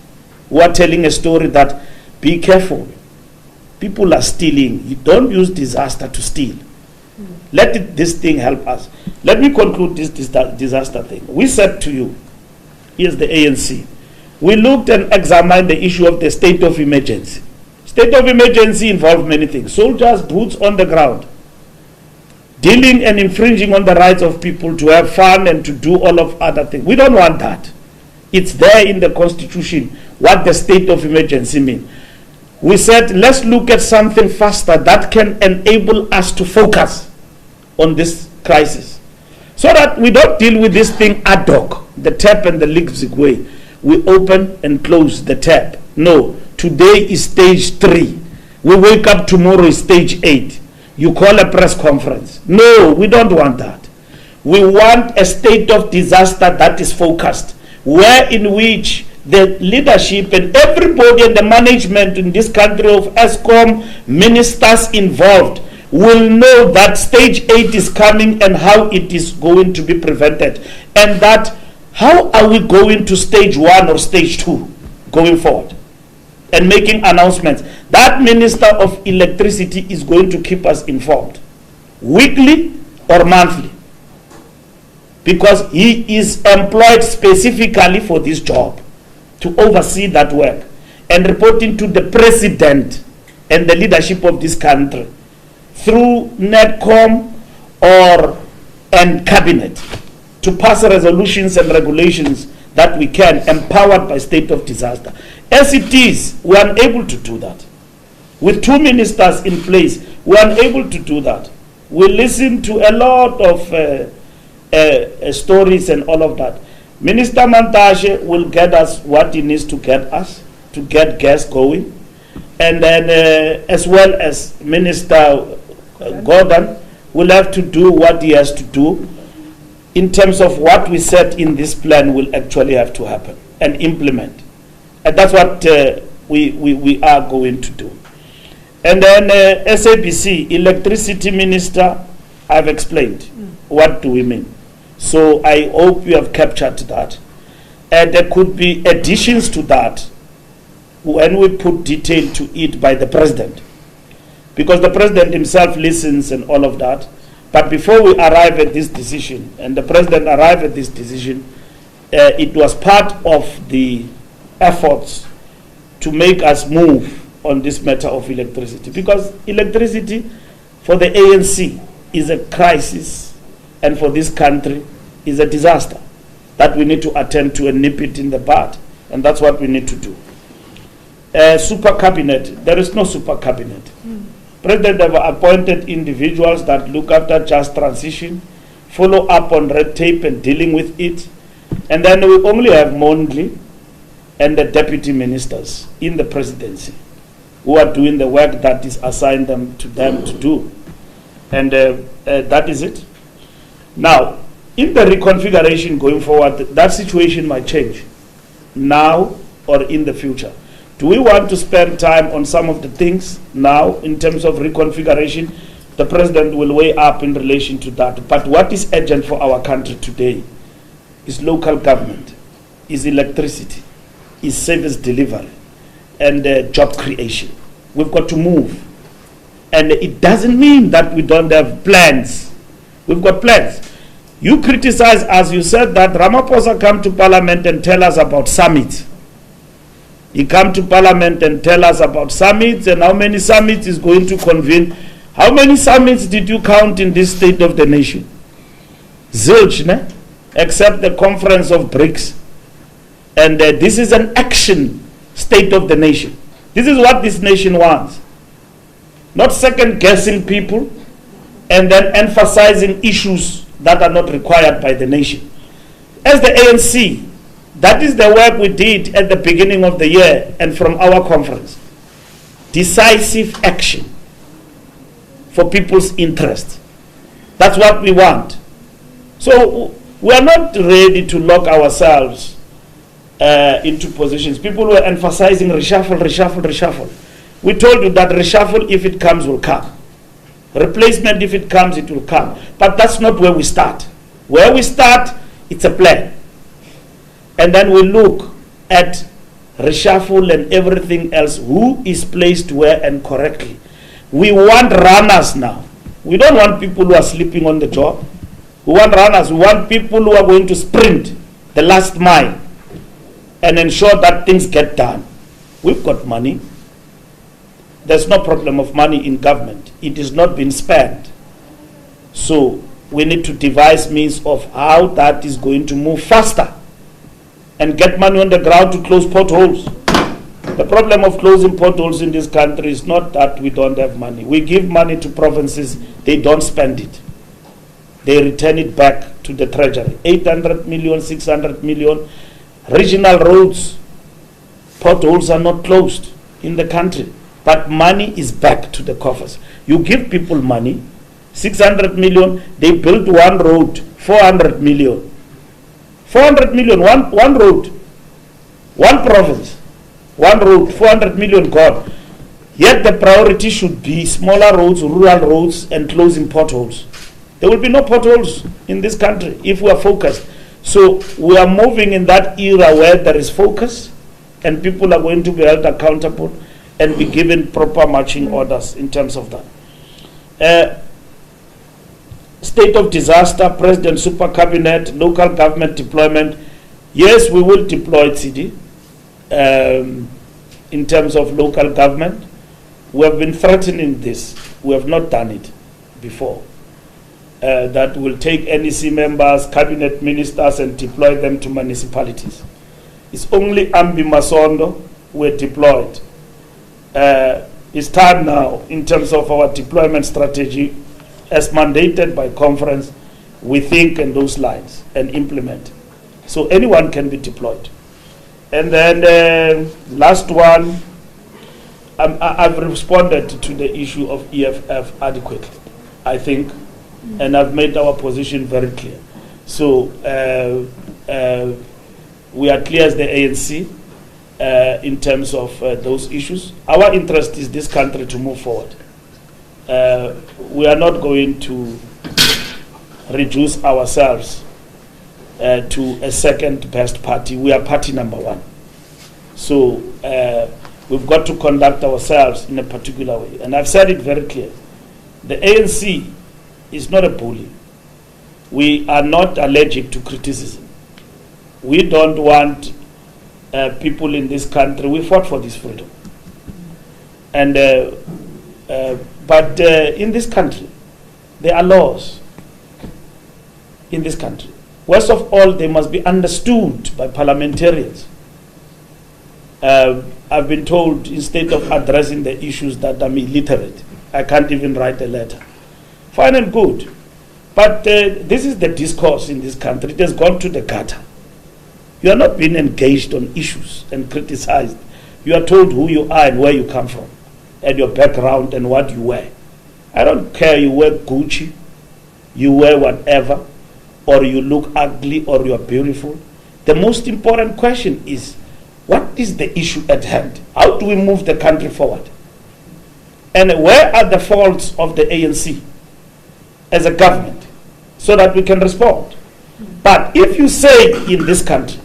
who are telling a story that, be careful, people are stealing. You don't use disaster to steal. Let this thing help us. Let me conclude this disaster thing. We said to you, here's the ANC. We looked and examined the issue of the state of emergency. State of emergency involves many things. Soldiers, boots on the ground, dealing and infringing on the rights of people to have fun and to do all of other things. We don't want that. It's there in the Constitution what the state of emergency means. We said, let's look at something faster that can enable us to focus on this crisis, so that we don't deal with this thing ad hoc, the tap and the Leipzig way. We open and close the tap. No, today is stage 3. We wake up tomorrow is stage 8. You call a press conference. No, we don't want that. We want a state of disaster that is focused, where in which the leadership and everybody and the management in this country of ESCOM, ministers involved, will know that stage 8 is coming and how it is going to be prevented, and that how are we going to stage 1 or stage 2 going forward, and making announcements. That Minister of Electricity is going to keep us informed weekly or monthly, because he is employed specifically for this job to oversee that work and reporting to the president and the leadership of this country through NETCOM and cabinet to pass resolutions and regulations that we can, empowered by state of disaster. As it is, we are unable to do that. With 2 ministers in place, we are unable to do that. We listen to a lot of stories and all of that. Minister Mantashe will get us what he needs to get us, to get gas going. And then as well as Minister Gordon will have to do what he has to do. in terms of what we said in this plan will actually have to happen and implement. And that's what we are going to do. And then SABC, electricity minister, I've explained. What do we mean? So I hope you have captured that. And there could be additions to that when we put detail to it by the president. Because the president himself listens and all of that. But before we arrive at this decision, and the president arrived at this decision, it was part of the efforts to make us move on this matter of electricity. Because electricity for the ANC is a crisis, and for this country is a disaster that we need to attend to and nip it in the bud. And that's what we need to do. Super cabinet, there is no super cabinet. President have appointed individuals that look after just transition, follow up on red tape and dealing with it. And then we only have Mondli and the deputy ministers in the presidency who are doing the work that is assigned to them to do. And that is it. Now, in the reconfiguration going forward, that situation might change now or in the future. Do we want to spend time on some of the things now in terms of reconfiguration? The president will weigh up in relation to that. But what is urgent for our country today is local government, is electricity, is service delivery, and job creation. We've got to move. And it doesn't mean that we don't have plans. We've got plans. You criticize, as you said, that Ramaphosa come to parliament and tell us about summits. He come to parliament and tell us about summits and how many summits is going to convene. How many summits did you count in this state of the nation? Zilch, ne? Except the conference of BRICS. And this is an action state of the nation. This is what this nation wants. Not second-guessing people and then emphasizing issues that are not required by the nation. As the ANC, that is the work we did at the beginning of the year and from our conference. Decisive action for people's interest. That's what we want. So we are not ready to lock ourselves into positions. People were emphasizing reshuffle, reshuffle, reshuffle. We told you that reshuffle, if it comes, will come. Replacement, if it comes, it will come. But that's not where we start. Where we start, it's a plan. And then we look at reshuffle and everything else, who is placed where and correctly. We want runners now. We don't want people who are sleeping on the job. We want runners. We want people who are going to sprint the last mile and ensure that things get done. We've got money. There's no problem of money in government. It is not been spent. So we need to devise means of how that is going to move faster and get money on the ground to close potholes. The problem of closing potholes in this country is not that we don't have money. We give money to provinces, they don't spend it. They return it back to the treasury. 800 million, 600 million. Regional roads, potholes are not closed in the country. But money is back to the coffers. You give people money, 600 million, they built one road, 400 million. 400 million, one road, one province, one road, 400 million gone. Yet the priority should be smaller roads, rural roads, and closing potholes. There will be no potholes in this country if we are focused. So we are moving in that era where there is focus and people are going to be held accountable and be given proper marching orders in terms of that. State of disaster, president, super cabinet, local government deployment. Yes, we will deploy CD in terms of local government. We have been threatening this. We have not done it before. That will take NEC members, cabinet ministers, and deploy them to municipalities. It's only Ambi Masondo were deployed. It's time now in terms of our deployment strategy as mandated by conference. We think in those lines and implement. So anyone can be deployed. And then last one, I've responded to the issue of EFF adequately, I think, and I've made our position very clear. So we are clear as the ANC in terms of those issues. Our interest is this country to move forward. We are not going to reduce ourselves to a second best party. We are party number one. So we've got to conduct ourselves in a particular way. And I've said it very clear. The ANC is not a bully. We are not allergic to criticism. We don't want people in this country. We fought for this freedom. And but in this country, there are laws in this country. Worst of all, they must be understood by parliamentarians. I've been told, instead of addressing the issues, that I'm illiterate. I can't even write a letter. Fine and good. But this is the discourse in this country. It has gone to the gutter. You are not being engaged on issues and criticized. You are told who you are and where you come from, and your background and what you wear. I don't care you wear Gucci, you wear whatever, or you look ugly or you are beautiful. The most important question is, what is the issue at hand? How do we move the country forward? And where are the faults of the ANC as a government so that we can respond? But if you say in this country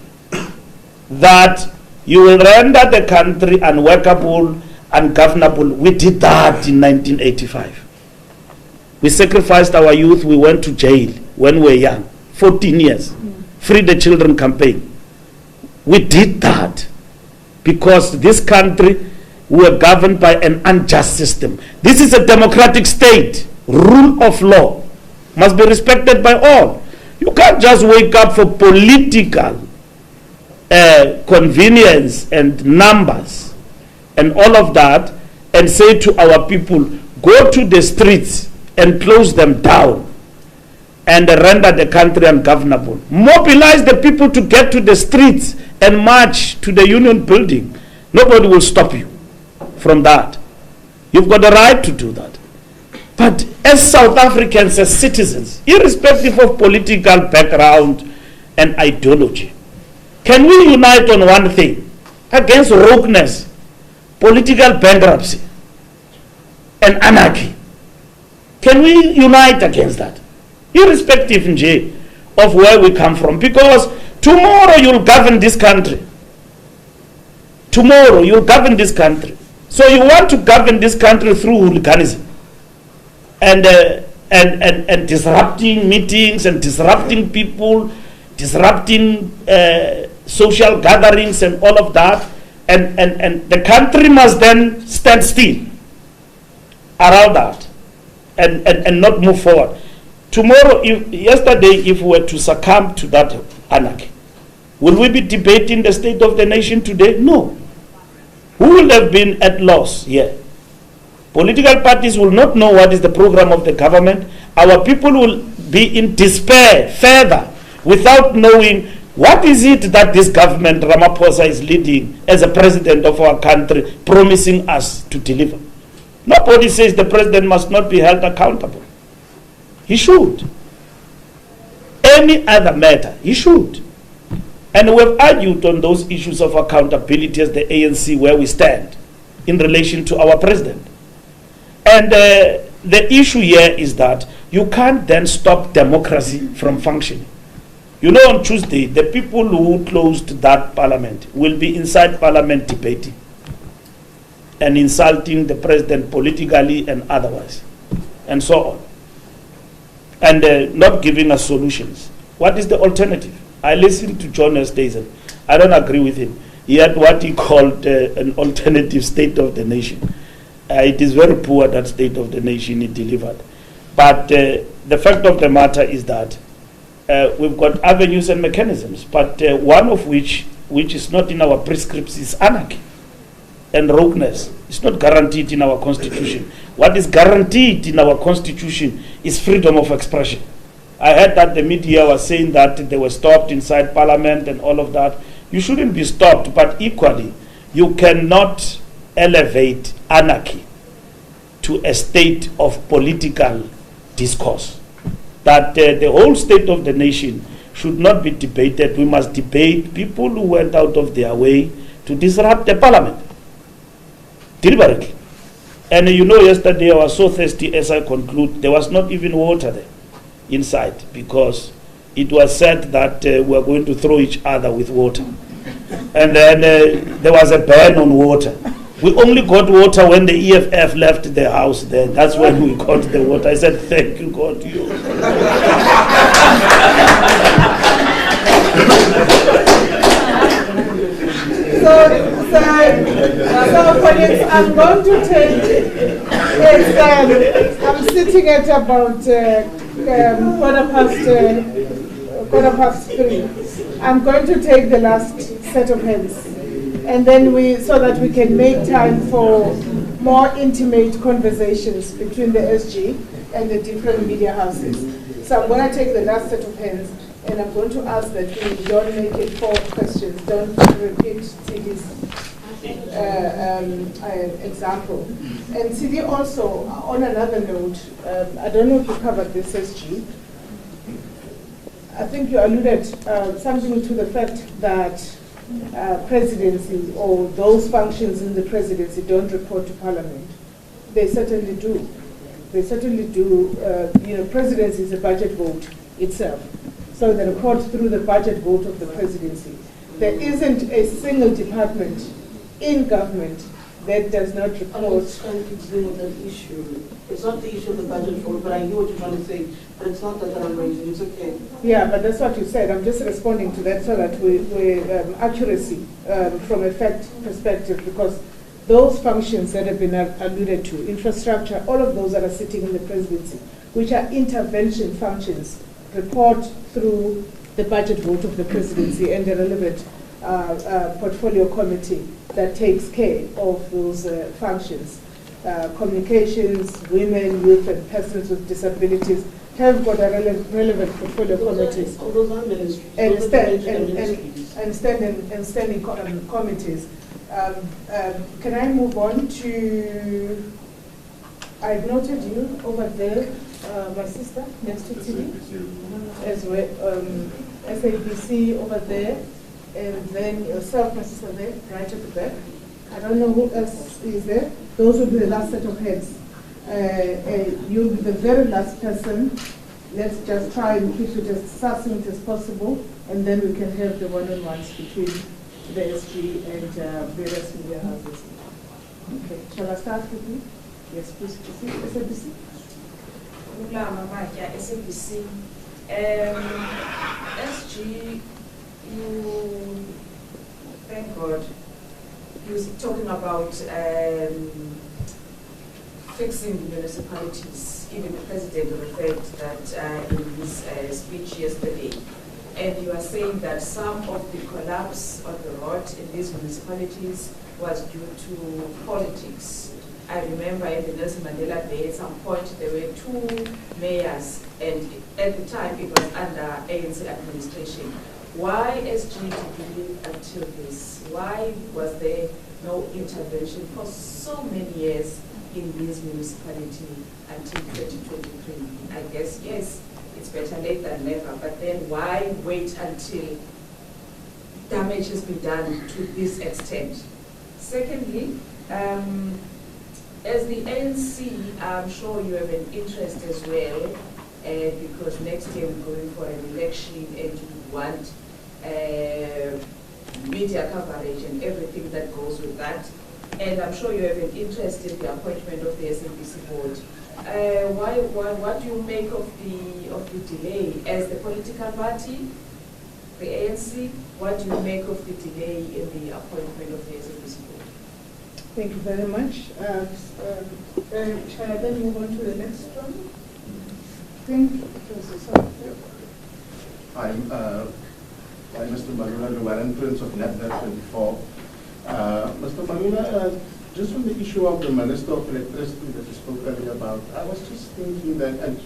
that you will render the country unworkable, ungovernable, we did that in 1985. We sacrificed our youth, we went to jail when we were young, 14 years, Free the Children campaign. We did that because this country, we were governed by an unjust system. This is a democratic state. Rule of law must be respected by all. You can't just wake up for political convenience and numbers and all of that and say to our people, go to the streets and close them down and render the country ungovernable. Mobilize the people to get to the streets and march to the union building. Nobody will stop you from that. You've got the right to do that. But as South Africans, as citizens, irrespective of political background and ideology, can we unite on one thing? Against rogueness, political bankruptcy, and anarchy. Can we unite against that? Irrespective of where we come from. Because tomorrow you'll govern this country. Tomorrow you'll govern this country. So you want to govern this country through hooliganism and disrupting meetings and disrupting people, disrupting social gatherings and all of that. And the country must then stand still around that and not move forward. Tomorrow, yesterday, if we were to succumb to that anarchy, will we be debating the state of the nation today? No. Who will have been at loss here? Political parties will not know what is the program of the government. Our people will be in despair further without knowing what is it that this government, Ramaphosa, is leading as a president of our country, promising us to deliver. Nobody says the president must not be held accountable. He should. Any other matter, he should. And we have argued on those issues of accountability as the ANC, where we stand in relation to our president. And the issue here is that you can't then stop democracy from functioning. You know, on Tuesday, the people who closed that parliament will be inside parliament debating and insulting the president politically and otherwise, and so on, and not giving us solutions. What is the alternative? I listened to John Estesen. I don't agree with him. He had what he called an alternative state of the nation. It is very poor, that state of the nation he delivered. But the fact of the matter is that we've got avenues and mechanisms, but one of which is not in our prescripts, is anarchy and rogueness. It's not guaranteed in our constitution. What is guaranteed in our constitution is freedom of expression. I heard that the media was saying that they were stopped inside parliament and all of that. You shouldn't be stopped, but equally, you cannot elevate anarchy to a state of political discourse. That the whole state of the nation should not be debated. We must debate people who went out of their way to disrupt the parliament. Deliberately. And you know, yesterday I was so thirsty, as I conclude, there was not even water there inside, because it was said that we were going to throw each other with water. And then there was a ban on water. We only got water when the EFF left the house there. That's when we got the water. I said, thank you, God. You. So colleagues, I'm going to take, I'm sitting at about quarter past 3. I'm going to take the last set of hands, and then so that we can make time for more intimate conversations between the SG and the different media houses. So I'm going to take the last set of hands, and I'm going to ask that we don't make it 4 questions, don't repeat Tidi's example. And Tidi also, on another note, I don't know if you covered this, SG, I think you alluded something to the fact that presidency or those functions in the presidency don't report to Parliament. They certainly do. They certainly do. Presidency is a budget vote itself. So they report through the budget vote of the presidency. There isn't a single department in government that does not report. I'm not trying to deal with that issue. It's not the issue of the budget vote, but I hear what you're trying to say. But it's not that I'm raising. It's okay. Yeah, but that's what you said. I'm just responding to that so that we're accuracy from a fact perspective, because those functions that have been alluded to, infrastructure, all of those that are sitting in the presidency, which are intervention functions, report through the budget vote of the presidency and the relevant portfolio committee that takes care of those functions. Communications, women, youth, and persons with disabilities have got a relevant portfolio committees. All those are ministries. And standing committees. Can I move on to, I've noted you over there, my sister, next to TV, as well, SABC over there, and then yourself, my sister, there, right at the back. I don't know who else is there. Those will be the last set of heads. You'll be the very last person. Let's just try and keep it as succinct as possible, and then we can have the one-on-ones between the SG and various media houses. Okay, shall I start with you? Yes, please, SABC. SABC. SG, you, thank God, he was talking about fixing the municipalities. Even the president referred that in his speech yesterday. And you are saying that some of the collapse on the road in these municipalities was due to politics. I remember in the Nelson Mandela Day, at some point there were 2 mayors, and at the time it was under ANC administration. Why SG to believe until this? Why was there no intervention for so many years in these municipalities until 2023? I guess, yes, it's better late than never, but then why wait until damage has been done to this extent? Secondly, as the ANC, I'm sure you have an interest as well, because next year we're going for an election and you want media coverage and everything that goes with that. And I'm sure you have an interest in the appointment of the SABC board. What do you make of the delay as the political party, the ANC? What do you make of the delay in the appointment of the SABC board? Thank you very much. Shall I then move on to the next one? I'm Mr. Mbalula, the Warren Prince of NetNet 24. Mr. Mbalula, just on the issue of the Minister of Electricity that you spoke earlier about, I was just thinking that, and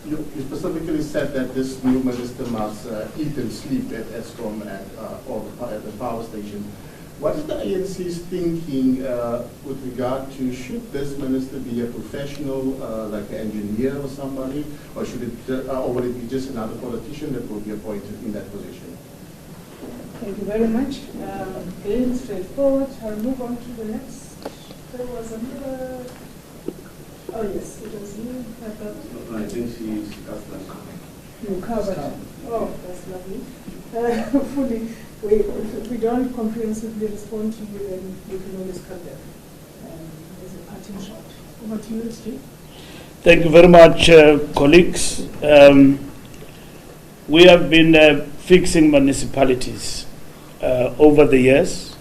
you specifically said that this new minister must eat and sleep at ESCOM and or at the power station. What is the ANC's thinking with regard to, should this minister be a professional, like an engineer or somebody, or should it, or would it be just another politician that will be appointed in that position? Thank you very much. Again, straightforward. I'll move on to the next. There was another. Oh yes, it was you. I thought. No, I think she got that. You covered. Oh, that's lovely. Fully. If we don't comprehensively respond to you, then you can always come back. There's a parting shot. Over to you, Steve. Thank you very much, colleagues. We have been fixing municipalities over the years.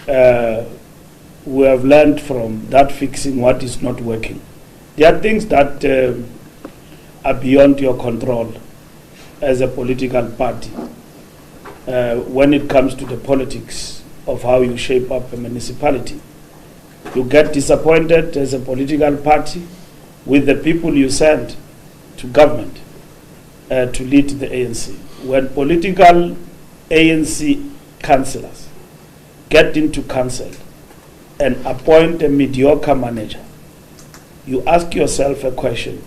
We have learned from that fixing what is not working. There are things that are beyond your control as a political party when it comes to the politics of how you shape up a municipality. You get disappointed as a political party with the people you send to government to lead the ANC. When political ANC councillors get into council and appoint a mediocre manager, you ask yourself a question: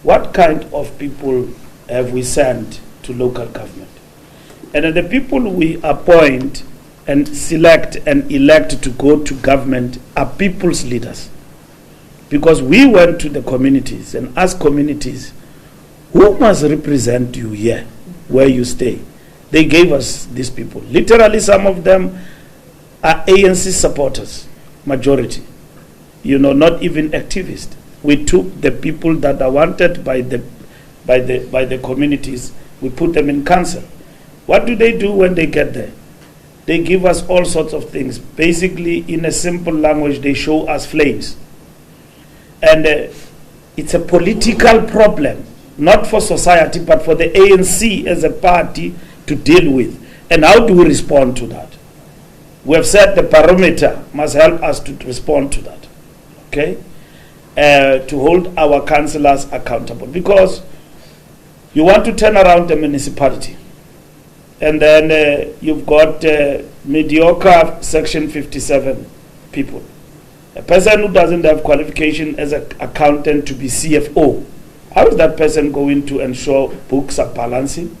what kind of people have we sent to local government? And the people we appoint and select and elect to go to government are people's leaders. Because we went to the communities and asked communities, who must represent you here, where you stay? They gave us these people. Literally, some of them are ANC supporters, majority. You know, not even activists. We took the people that are wanted by the communities, we put them in council. What do they do when they get there? They give us all sorts of things. Basically, in a simple language, they show us flames. And it's a political problem, not for society, but for the ANC as a party to deal with. And how do we respond to that? We have said the barometer must help us to respond to that, okay? To hold our councillors accountable. Because you want to turn around the municipality, and then you've got mediocre Section 57 people. A person who doesn't have qualification as an accountant to be CFO, how is that person going to ensure books are balancing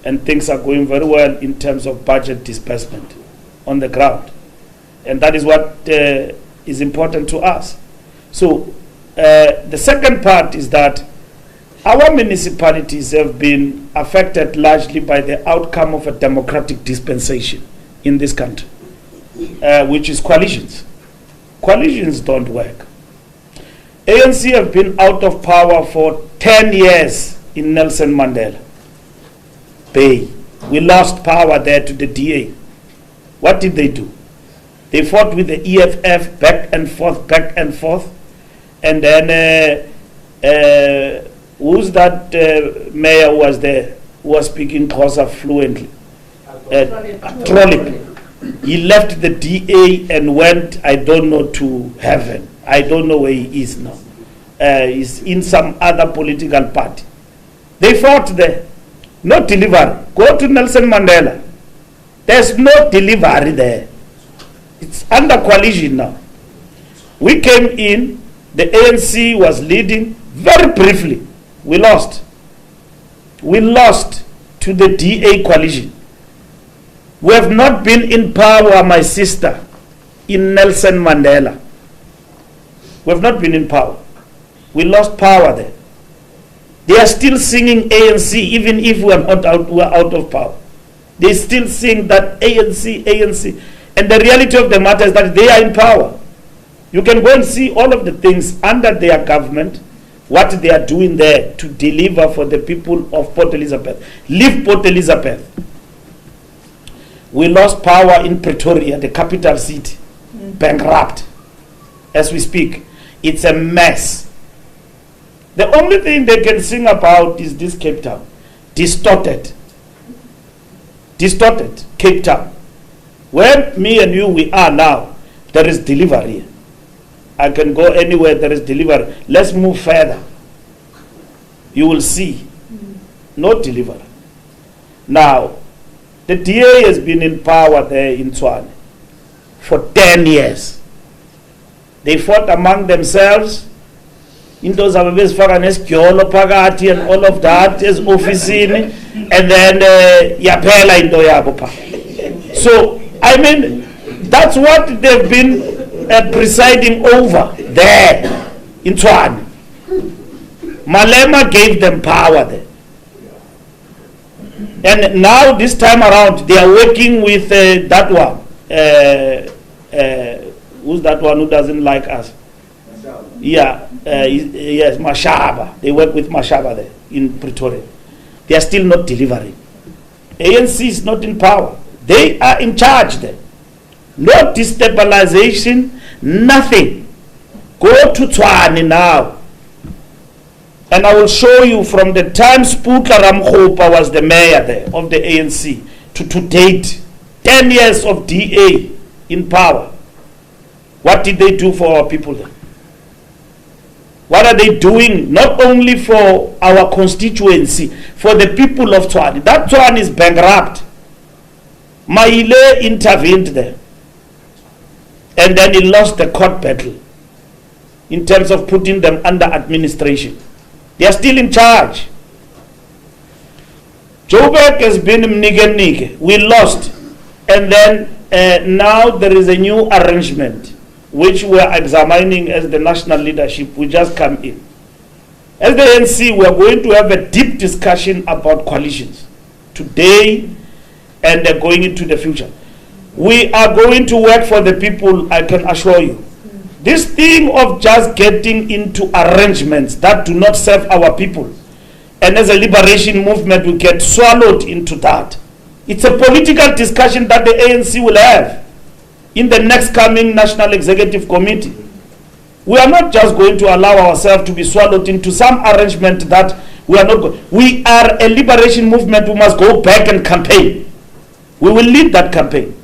and things are going very well in terms of budget disbursement on the ground? And that is what is important to us. So the second part is that our municipalities have been affected largely by the outcome of a democratic dispensation in this country, which is coalitions. Coalitions don't work. ANC have been out of power for 10 years in Nelson Mandela Bay. We lost power there to the DA. What did they do? They fought with the EFF back and forth, and then who's that mayor who was there, who was speaking Xhosa fluently? Trollip. He left the DA and went, I don't know, to heaven. I don't know where he is now. He's in some other political party. They fought there. No delivery. Go to Nelson Mandela. There's no delivery there. It's under coalition now. We came in, the ANC was leading very briefly. We lost. We lost to the DA coalition. We have not been in power, my sister, in Nelson Mandela. We have not been in power. We lost power there. They are still singing ANC, even if we are out of power. They still sing that ANC, ANC. And the reality of the matter is that they are in power. You can go and see all of the things under their government, what they are doing there to deliver for the people of Port Elizabeth. Leave Port Elizabeth. We lost power in Pretoria, the capital city, bankrupt. As we speak, it's a mess. The only thing they can sing about is this Cape Town. Distorted Cape Town. Where me and you we are now, there is delivery. I can go anywhere, there is delivery. Let's move further. You will see no delivery. Now, The DA has been in power there in Tshwane for 10 years. They fought among themselves. Into zabe bezifaka nesigyolo phakathi and all of that as officini, and then yaphela into yabo pha. So I mean, that's what they've been presiding over there in Tshwane. Malema gave them power there. And now this time around, they are working with that one. Who's that one who doesn't like us? Yeah, yes, Mashaba. They work with Mashaba there in Pretoria. They are still not delivering. ANC is not in power. They are in charge there. No destabilization, nothing. Go to Tshwane now. And I will show you from the time Sputla Ramkhopa was the mayor there of the ANC to date, 10 years of DA in power. What did they do for our people there? What are they doing not only for our constituency, for the people of Tshwane? That Tshwane is bankrupt. Maile intervened there. And then he lost the court battle in terms of putting them under administration. They are still in charge. Joburg has been mnike. We lost. And then now there is a new arrangement which we are examining as the national leadership. We just come in. As the ANC, we are going to have a deep discussion about coalitions today and going into the future. We are going to work for the people, I can assure you. This thing of just getting into arrangements that do not serve our people, and as a liberation movement we get swallowed into that. It's a political discussion that the ANC will have in the next coming National Executive Committee. We are not just going to allow ourselves to be swallowed into some arrangement that we are not going. We are a liberation movement. We must go back and campaign. We will lead that campaign.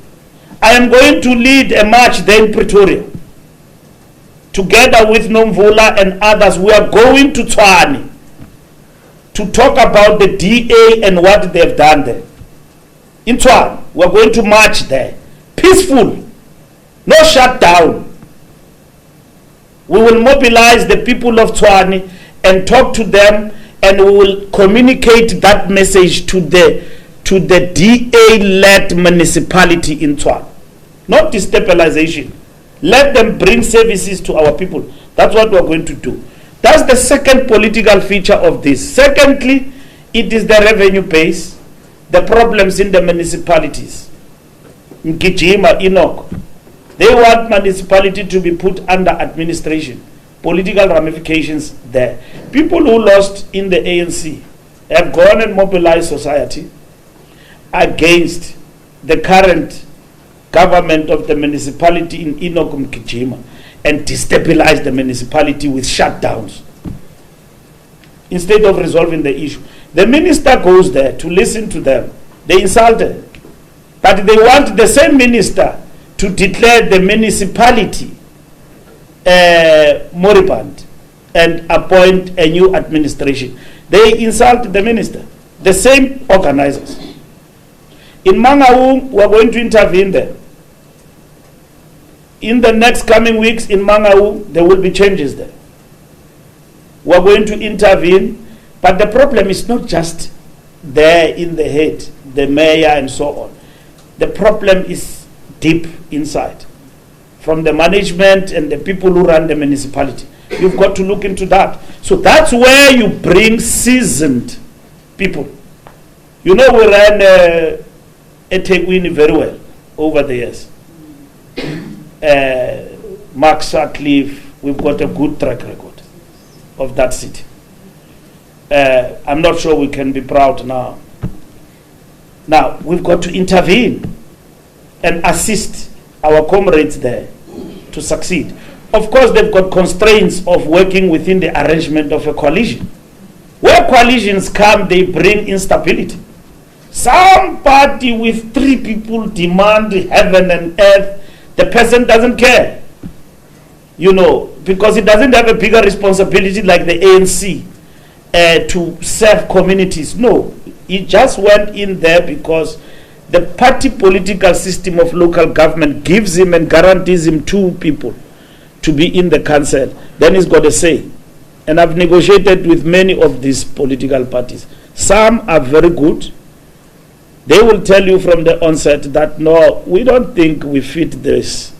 I am going to lead a march there in Pretoria. Together with Mbalula and others, we are going to Tshwane to talk about the DA and what they've done there. In Tshwane, we are going to march there. Peaceful. No shutdown. We will mobilize the people of Tshwane and talk to them, and we will communicate that message to the DA-led municipality in Tshwane. Not destabilization. Let them bring services to our people. That's what we're going to do. That's the second political feature of this. Secondly, it is the revenue base, the problems in the municipalities. Mkijima, Enoch. They want municipality to be put under administration. Political ramifications there. People who lost in the ANC have gone and mobilized society against the current government of the municipality in Enoch Mkijima and destabilize the municipality with shutdowns instead of resolving the issue. The minister goes there to listen to them. They insulted, but they want the same minister to declare the municipality moribund and appoint a new administration. They insult the minister, the same organizers. In Mangaung, we are going to intervene there. In the next coming weeks in Mangaung, there will be changes there. We are going to intervene, but the problem is not just there in the head, the mayor and so on. The problem is deep inside, from the management and the people who run the municipality. You've got to look into that. So that's where you bring seasoned people. You know, we ran eThekwini very well over the years. Mark Sutcliffe, we've got a good track record of that city. I'm not sure we can be proud now. Now, we've got to intervene and assist our comrades there to succeed. Of course, they've got constraints of working within the arrangement of a coalition. Where coalitions come, they bring instability. Somebody with 3 people demand heaven and earth. The person doesn't care, you know, because he doesn't have a bigger responsibility like the ANC to serve communities. No, he just went in there because The party political system of local government gives him and guarantees him 2 people to be in the council, then he's got a say. And I've negotiated with many of these political parties. Some are very good. They will tell you from the onset that, no, we don't think we fit this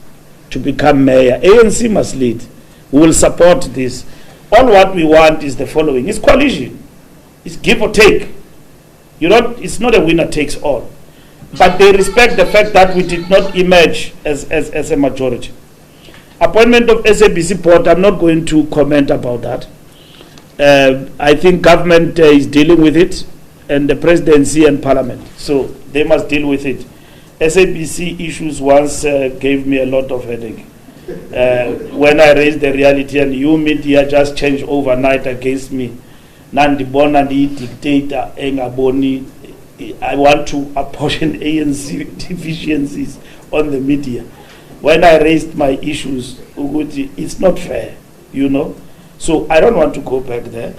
to become mayor. ANC must lead. We will support this. All what we want is the following. It's coalition. It's give or take. It's not a winner takes all. But they respect the fact that we did not emerge as a majority. Appointment of SABC board, I'm not going to comment about that. I think government is dealing with it, and the presidency and parliament. So they must deal with it. SABC issues once gave me a lot of headache. When I raised the reality and you media just changed overnight against me. Nandibona ni dictator engaboni. I want to apportion ANC deficiencies on the media. When I raised my issues, it's not fair, So I don't want to go back there.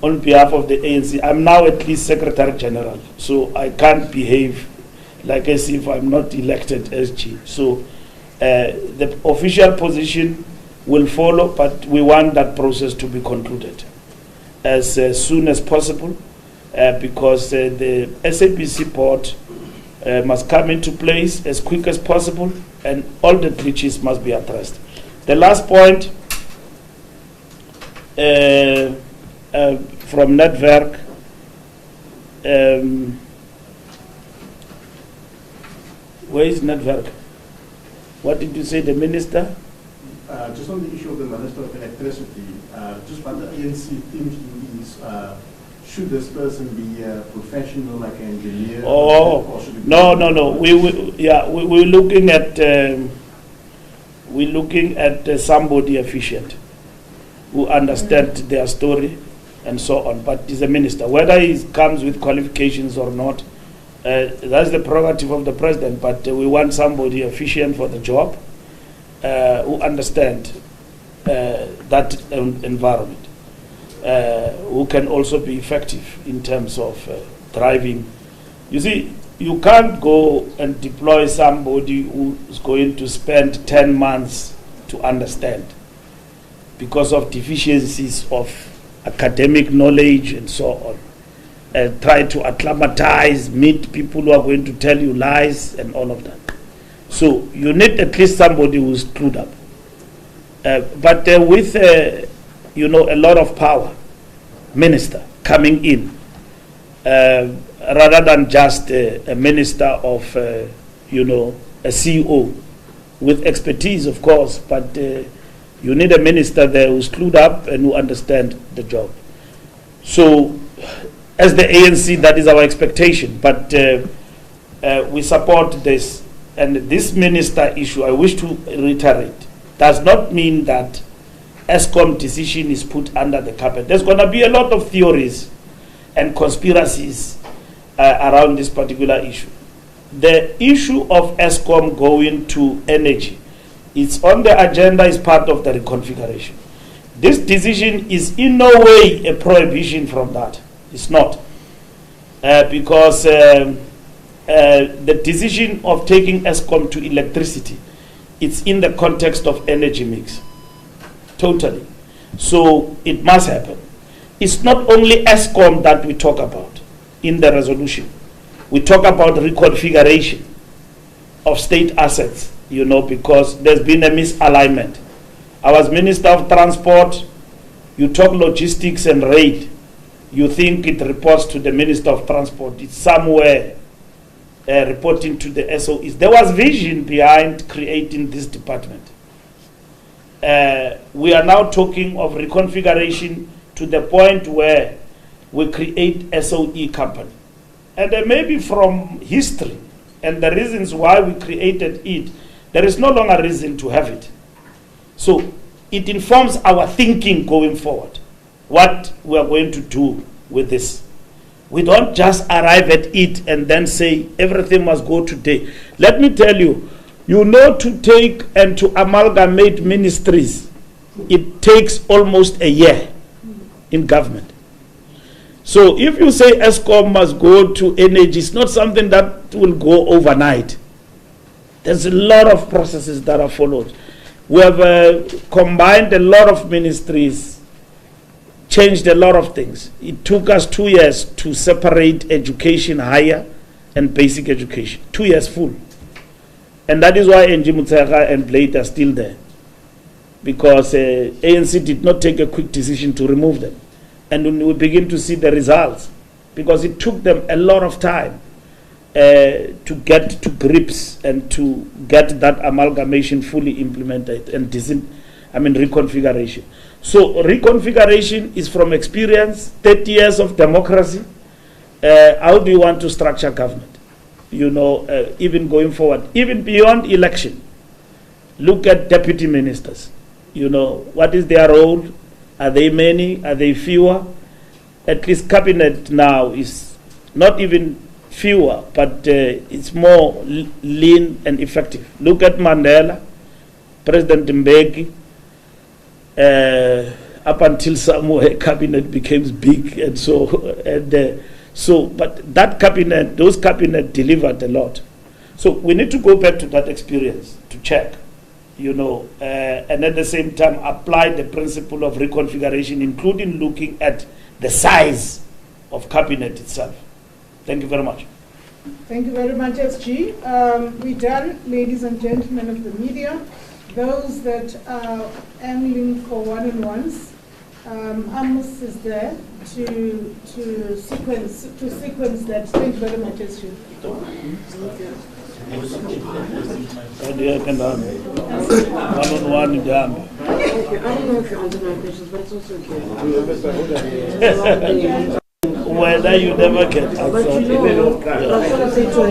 On behalf of the ANC, I'm now at least Secretary General, so I can't behave like as if I'm not elected SG. So the official position will follow, but we want that process to be concluded as soon as possible, because the SABC board must come into place as quick as possible, and all the glitches must be addressed. The last point from Network, where is Network? What did you say, the minister? Just on the issue of the Minister of Electricity, just what the ANC thinking is, should this person be a professional, like an engineer? Oh, no. We're looking at somebody efficient who understands their story and so on. But he's a minister. Whether he comes with qualifications or not, that's the prerogative of the president. But we want somebody efficient for the job, who understands that environment. Who can also be effective in terms of driving. You see, you can't go and deploy somebody who's going to spend 10 months to understand because of deficiencies of academic knowledge and so on. Try to acclimatize, meet people who are going to tell you lies and all of that. So you need at least somebody who's clued up. But with a lot of power, minister coming in, rather than just a minister of, a CEO with expertise, of course, but you need a minister there who's clued up and who understands the job. So, as the ANC, that is our expectation, but we support this. And this minister issue, I wish to reiterate, does not mean that ESCOM decision is put under the carpet. There's going to be a lot of theories and conspiracies around this particular issue. The issue of ESCOM going to energy, it's on the agenda, is part of the reconfiguration. This decision is in no way a prohibition from that. It's not. Because the decision of taking ESCOM to electricity, it's in the context of energy mix. Totally. So it must happen. It's not only ESCOM that we talk about in the resolution. We talk about reconfiguration of state assets, because there's been a misalignment. I was Minister of Transport. You talk logistics and rail. You think it reports to the Minister of Transport. It's somewhere reporting to the SOEs. There was vision behind creating this department. We are now talking of reconfiguration to the point where we create SOE company. And maybe from history and the reasons why we created it, there is no longer reason to have it. So it informs our thinking going forward, what we are going to do with this. We don't just arrive at it and then say everything must go today. Let me tell you, to take and to amalgamate ministries, it takes almost a year in government. So if you say ESCOM must go to energy, it's not something that just will go overnight. There's a lot of processes that are followed. We have combined a lot of ministries, changed a lot of things. It took us 2 years to separate education higher and basic education. 2 years full. And that is why NG Mutsega and Blade are still there. Because ANC did not take a quick decision to remove them. And when we begin to see the results, because it took them a lot of time to get to grips and to get that amalgamation fully implemented and reconfiguration. So reconfiguration is from experience, 30 years of democracy. How do you want to structure government? Even going forward, even beyond election. Look at deputy ministers. What is their role? Are they many? Are they fewer? At least cabinet now is not even fewer, but it's more lean and effective. Look at Mandela, President Mbeki, up until somewhere cabinet becomes big, and but that cabinet, those cabinet delivered a lot. So we need to go back to that experience to check, and at the same time apply the principle of reconfiguration, including looking at the size of cabinet itself. Thank you very much. Thank you very much, SG. We're done, ladies and gentlemen of the media. Those that are angling for one-on-ones, Amos is there to sequence that. Thank you very much, SG. One-on-one, done. Okay, I don't know if you answered my questions, but it's also okay. Whether you never get answered. But I was going to say to her,